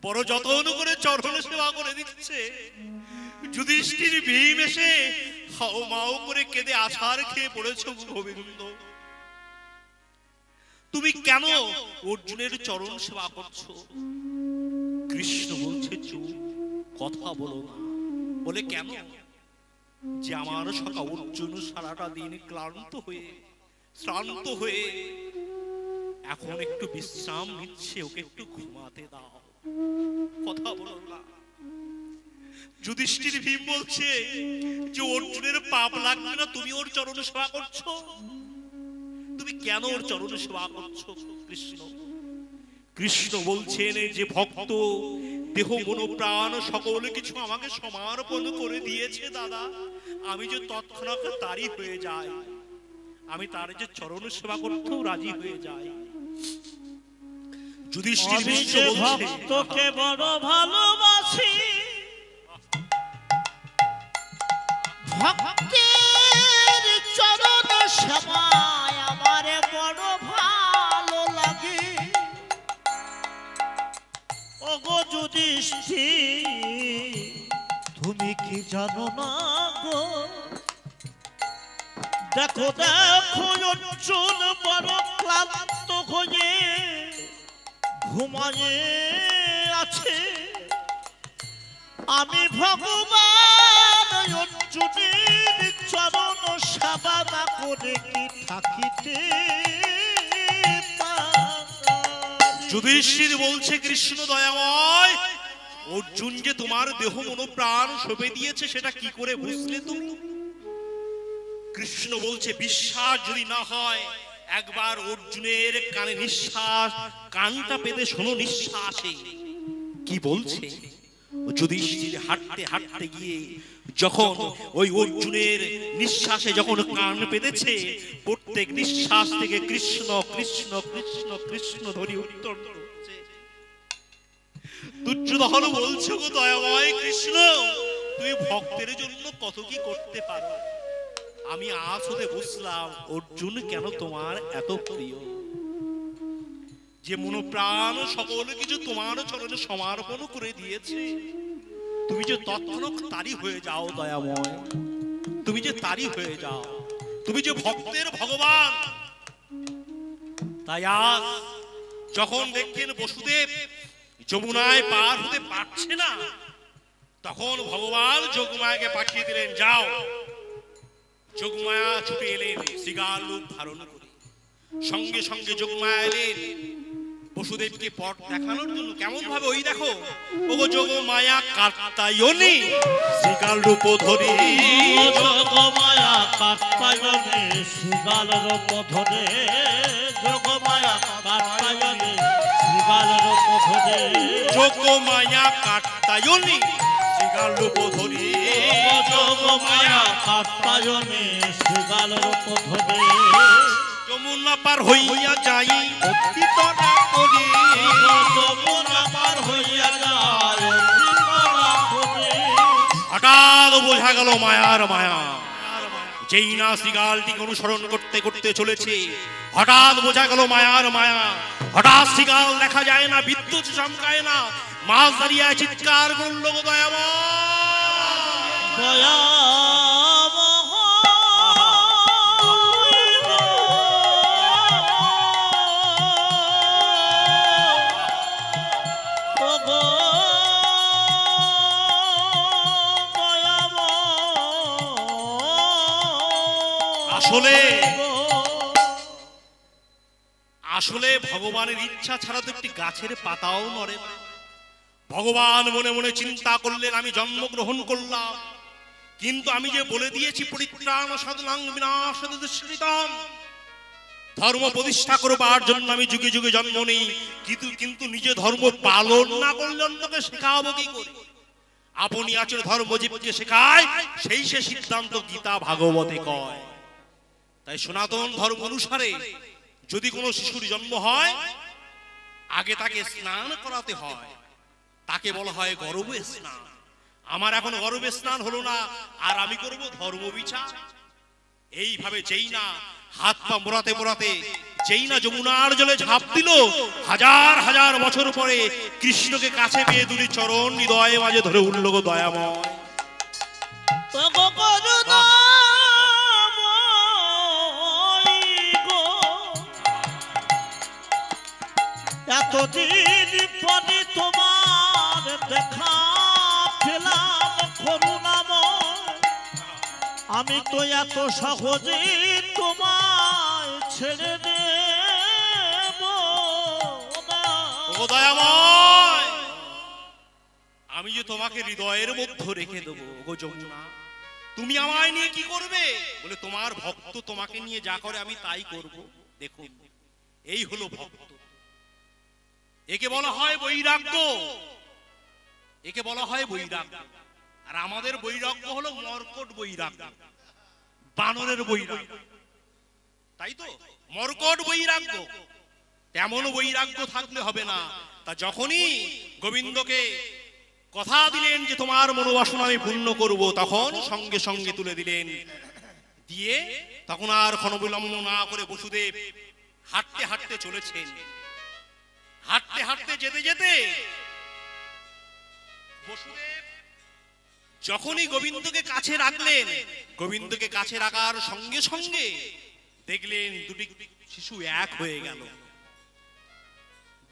Speaker 3: বড় যত্ন করে চরণ সেবা করে দিচ্ছে। যুধিষ্ঠির ভীম এসে হাও মাও করে কেঁদে আছাড় খেয়ে পড়েছ, গোবিন্দ তুমি কেন অর্জুনের চরণ সেবা করছো? কৃষ্ণ বলছে, চুপ, কথা বলো না। বলে কেন? যে আমার সখা অর্জুন সারাটা দিন ক্লান্ত হয়ে শ্রান্ত হয়ে এখন একটু বিশ্রাম নিচ্ছে, ওকে একটু ঘুমাতে দাও, কথা বলো না। যুধিষ্ঠির ভীম বলছে যে অর্জুনের পাপ লাগবে না, তুমি ওর চরণ সেবা করছো, তুমি কেন ওর চরণ সেবা করছো? কৃষ্ণ কৃষ্ণ বলছেন যে ভক্ত দেহ মন প্রাণ সকল কিছু আমাকে সমর্পণ করে দিয়েছে দাদা, আমি যে তৎক্ষণাৎ তারই হয়ে যাই, আমি তার যে চরণ সেবা করতেও রাজি হয়ে যাই। যুধিষ্ঠির
Speaker 4: ভক্তকে বড় ভালোবাসি, ভক্তের চরণ সেবায় আমারে বড় ভালো লাগে। ওগো যুধিষ্ঠির, তুমি কি জানো না গো, দেখো দেখো অর্জুন বড় ক্লান্ত হয়ে ঘুমায়ে আছে, আমি ভগবান অর্জুনের চরণ সেবা না করে কি থাকিতে পারি?
Speaker 3: যুধিষ্ঠির বলছে, কৃষ্ণ দয়াময়, অর্জুন যে তোমার দেহ মন প্রাণ সঁপে দিয়েছে সেটা কি করে বুঝলে তুমি? কৃষ্ণ বলছে, বিশ্বাস যদি না হয় একবার অর্জুনের কানে নিঃশ্বাস, কানটা পেতে শোনো নিঃশ্বাসে কি বলছে। যুধিষ্ঠির হাঁটতে হাঁটতে গিয়ে যখন ওই অর্জুনের নিঃশ্বাসে যখন কান পেতেছে, প্রত্যেক নিঃশ্বাস থেকে কৃষ্ণ কৃষ্ণ কৃষ্ণ কৃষ্ণ ধরি উত্তর হচ্ছে। দুর্যোধন বলছে, গো দয়াময় কৃষ্ণ, তুমি ভক্তের জন্য কত কি করতে পারো। আমি আজ হতে বুঝলাম অর্জুন কেন তোমার এত প্রিয়, যে মনোপ্রাণ সকল কিছু তোমার চরণে সমর্পণ করে দিয়েছে। তুমি যে তৎক্ষণাৎ তারই হয়ে যাও দয়াময়, তুমি যে তারই হয়ে যাও, তুমি যে ভক্তের ভগবান। তাই আজ যখন দেখলেন বসুদেব যমুনায় পার হতে পারছে না, তখন ভগবান যোগমায়াকে পাঠিয়ে দিলেন, যাও। যোগমায়া ছুটে এলেন শৃগাল রূপ ধারণ করে, সঙ্গে সঙ্গে যোগমায়া এলেন বসুদেবকে পথ দেখানোর জন্য। কেমন ভাবে, ওই দেখো ওগো যোগমায়া কাত্তায়নী শৃগাল রূপ ধরি,
Speaker 1: যোগমায়া কাত্তায়নী শৃগাল রূপ ধরে, যোগমায়া কাত্তায়নী শৃগাল রূপ ধরে,
Speaker 3: যোগমায়া কাত্তায়নী শৃগাল রূপ ধরি,
Speaker 1: যোগমায়া কাত্তায়নী শৃগাল রূপ ধরে,
Speaker 3: যমুনা পার হইয়া যাই অতীত না করি,
Speaker 1: যমুনা পার হইয়া যায় অতীত না করি।
Speaker 3: হঠাৎ বোঝা গেল মায়ার মায়া। যেই না শৃগালটিকে অনুসরণ করতে করতে চলেছে, হঠাৎ বোঝা গেল মায়ার মায়া। হঠাৎ শৃগাল দেখা যায় না, বিদ্যুৎ চমকায় না, মাছ দাঁড়িয়ে চিৎকার করল, গো দয়াময় আসলে ভগবানের ইচ্ছা ছাড়া তো একটি গাছের পাতাও নড়ে না। ভগবান মনে মনে চিন্তা করলেন, আমি জন্মগ্রহণ করলাম, কিন্তু আমি যে বলে দিয়েছি পরিত্রাণ সাধনাং বিনাশায় দুষ্কৃতম, ধর্ম প্রতিষ্ঠা করবার জন্য আমি যুগে যুগে জন্ম নেই, কিন্তু নিজে ধর্ম পালন না করলে অন্যকে শেখাবো কি করে? আপনি আচর ধর্ম জীবকে শেখায়, সেই সে সিদ্ধান্ত গীতা ভাগবতে কয়। তাই সনাতন ধর্ম অনুসারে যদি কোনো শিশুর জন্ম হয়, আগে তাকে স্নান করাতে হয়, তাকে বলা হয় গর্ভে স্নান। আমার এখন গর্ভে স্নান হলো না, আর আমি করব ধর্ম বিচার। এইভাবে যেই না হাত পা মোড়াতে মোড়াতে যেই না যমুনার জলে ঝাঁপ দিল, হাজার হাজার বছর পরে কৃষ্ণকে কাছে পেয়ে দুটি চরণ হৃদয়ে মাঝে ধরে উঠল, গো দয়াময়।
Speaker 1: এতদিন পরে তোমার দেখা পেলাম করুণাময়, আমি তো এত সহজে তোমায় ছেড়ে দেব না।
Speaker 3: ও দয়াময়, আমি যে তোমাকে হৃদয়ের মধ্যে রেখে দেবো, গো যমুনা, তুমি আমায় নিয়ে কি করবে? বলে, তোমার ভক্ত তোমাকে নিয়ে যা করে আমি তাই করব। দেখুন, এই হলো ভক্ত। একে বলা হয় বৈরাগ্য, একে বলা হয় বৈরাগ্য। আর আমাদের বৈরাগ্য হলো মর্কট বৈরাগ্য, বানরের বৈরাগ্য, তাই তো? মর্কট বৈরাগ্য। তেমন বৈরাগ্য থাকলে হবে না। তা যখনই গোবিন্দকে কথা দিলেন যে তোমার মনোবাসনা আমি পূর্ণ করব, তখন সঙ্গে সঙ্গে তুলে দিলেন। দিয়ে তখন আর ক্ষণবিলম্ব না করে বসুদেব হাঁটতে হাঁটতে চলেছেন। হাঁটতে হাঁটতে যেতে যেতে বসুদেব যখনই গোবিন্দকে কাছে রাখলেন, গোবিন্দকে কাছে রাখার সঙ্গে সঙ্গে দেখলেন দুটি শিশু এক হয়ে গেল।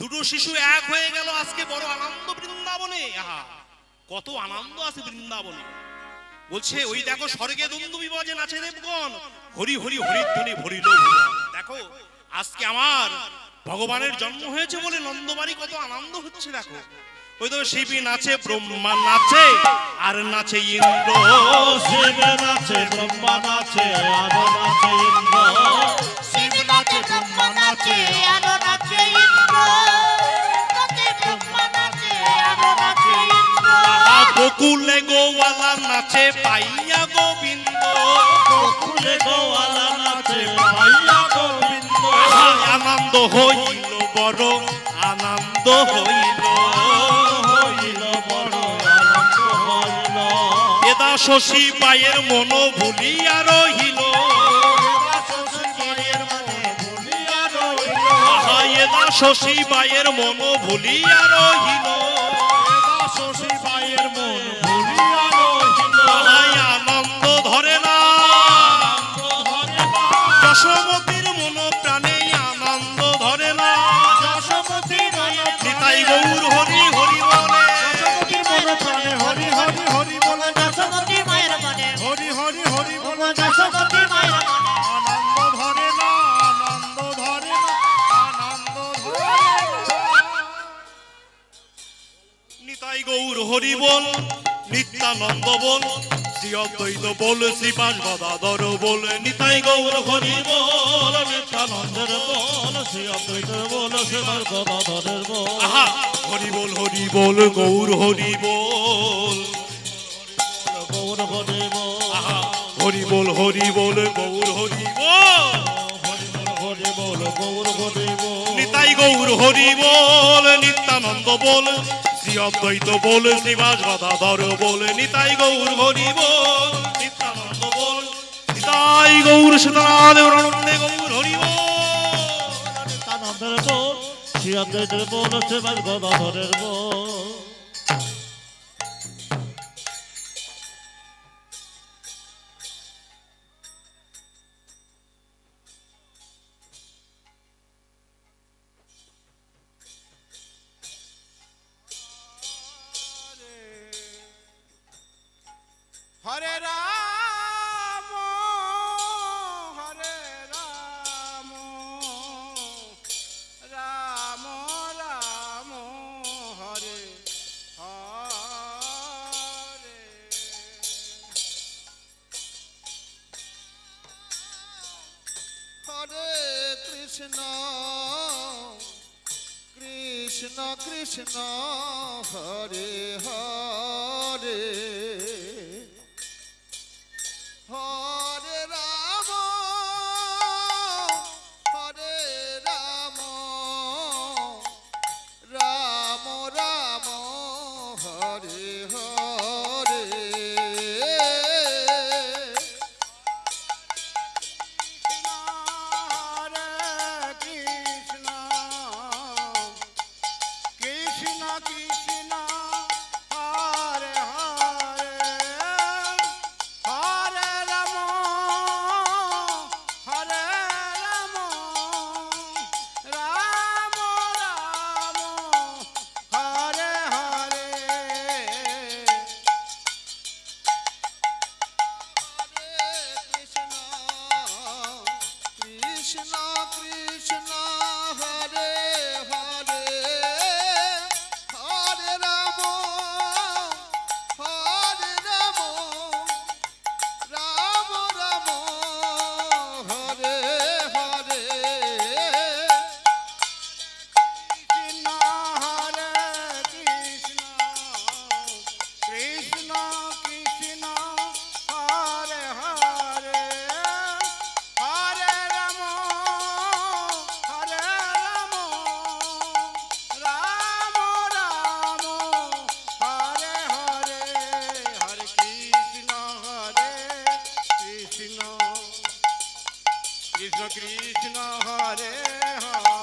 Speaker 3: দুটো শিশু এক হয়ে গেল। আজকে বড় আনন্দ বৃন্দাবনে। আহা, কত আনন্দ আছে বৃন্দাবনে। বলছে, ওই দেখো স্বর্গে দুন্দুবি বাজে নাচে দেবগণ, হরি হরি হরিধ্বনি ভরিল ভুবন। দেখো, আজকে আমার ভগবানের জন্ম হয়েছে বলে নন্দবাড়ি কত আনন্দ হচ্ছে। দেখো, ওই তো শিবী নাচে, ব্রহ্মা নাচে, আর নাচে ইন্দ্র।
Speaker 1: শিব নাচে, ব্রহ্মা নাচে, আরো নাচে ইন্দ্র।
Speaker 5: শিব নাচে, ব্রহ্মা নাচে, আরো নাচে ইন্দ্র। নাচে ব্রহ্মা নাচে, আরো নাচে ইন্দ্র।
Speaker 3: গোকুলে গোওয়ালা নাচে পাইয়া গোবিন্দ।
Speaker 1: গোকুলে গোওয়ালা নাচে পাইয়া গোবিন্দ।
Speaker 3: আনন্দ হইল বড়, আনন্দ হইল,
Speaker 1: হইল বড় আনন্দ হইল।
Speaker 3: শশী পায়ের মন ভুলিয়া রহিল এদা শশী পায়ের মন ভুলিয়া রহিল আনন্দ ধরে না যশোমতীর মন প্রাণে আনন্দ ধরে না নিতাই গৌর হরি হরি বলে
Speaker 1: হরি হরি হরি বলে
Speaker 5: যশোমতী মায়ের মনে
Speaker 1: হরি হরি হরি বলে
Speaker 5: যশোমতী মায়ের মনে
Speaker 1: আনন্দ ধরে না আনন্দ ধরে না আনন্দ ধরে
Speaker 3: নিতাই গৌর হরি বল নিত্যানন্দ বল শ্রী অদ্বৈত বল শ্রীপাশ গদাধর বল নিতাই গৌর হরি বল
Speaker 1: নিত্যানন্দের বল শ্রী অদ্বৈতের বল শ্রীপাশ গদাধরের বল
Speaker 3: আহা হরি বল গৌর হরি বল
Speaker 1: গৌর হরি বল
Speaker 3: আহা হরি বল গৌর হরি বল
Speaker 1: হরি বল গৌর হরি বল
Speaker 3: নিতাই গৌর হরি বল নিত্যানন্দ বল শ্রী অদ্বৈত বল শ্রীবাস গদাধর বল নিতাই গৌর হরি বল নিত্যানন্দ বল নিতাই গৌর সীতানাথ আনন্দে গৌর হরি বল
Speaker 1: নিত্যানন্দের বল শ্রী অদ্বৈতের বল শ্রীপাশ গদাধরের বল
Speaker 2: হরে রাম রাম রাম হরে হরে হরে কৃষ্ণ কৃষ্ণ কৃষ্ণ হরে হরে হরে রাম রাম রাম হরে হরে কৃষ্ণ কৃষ্ণ কৃষ্ণ হরে হরে হরে রাম রাম রাম হরে হরে কৃষ্ণ কৃষ্ণ কৃষ্ণ হরে হরে হরে রাম রাম রাম হরে হরে কৃষ্ণ হরে কৃষ্ণ কৃষ্ণ কৃষ্ণ হরে হরে হরে রাম রাম রাম হরে হরে হরে কৃষ্ণ কৃষ্ণ কৃষ্ণ কৃষ্ণ হরে হরে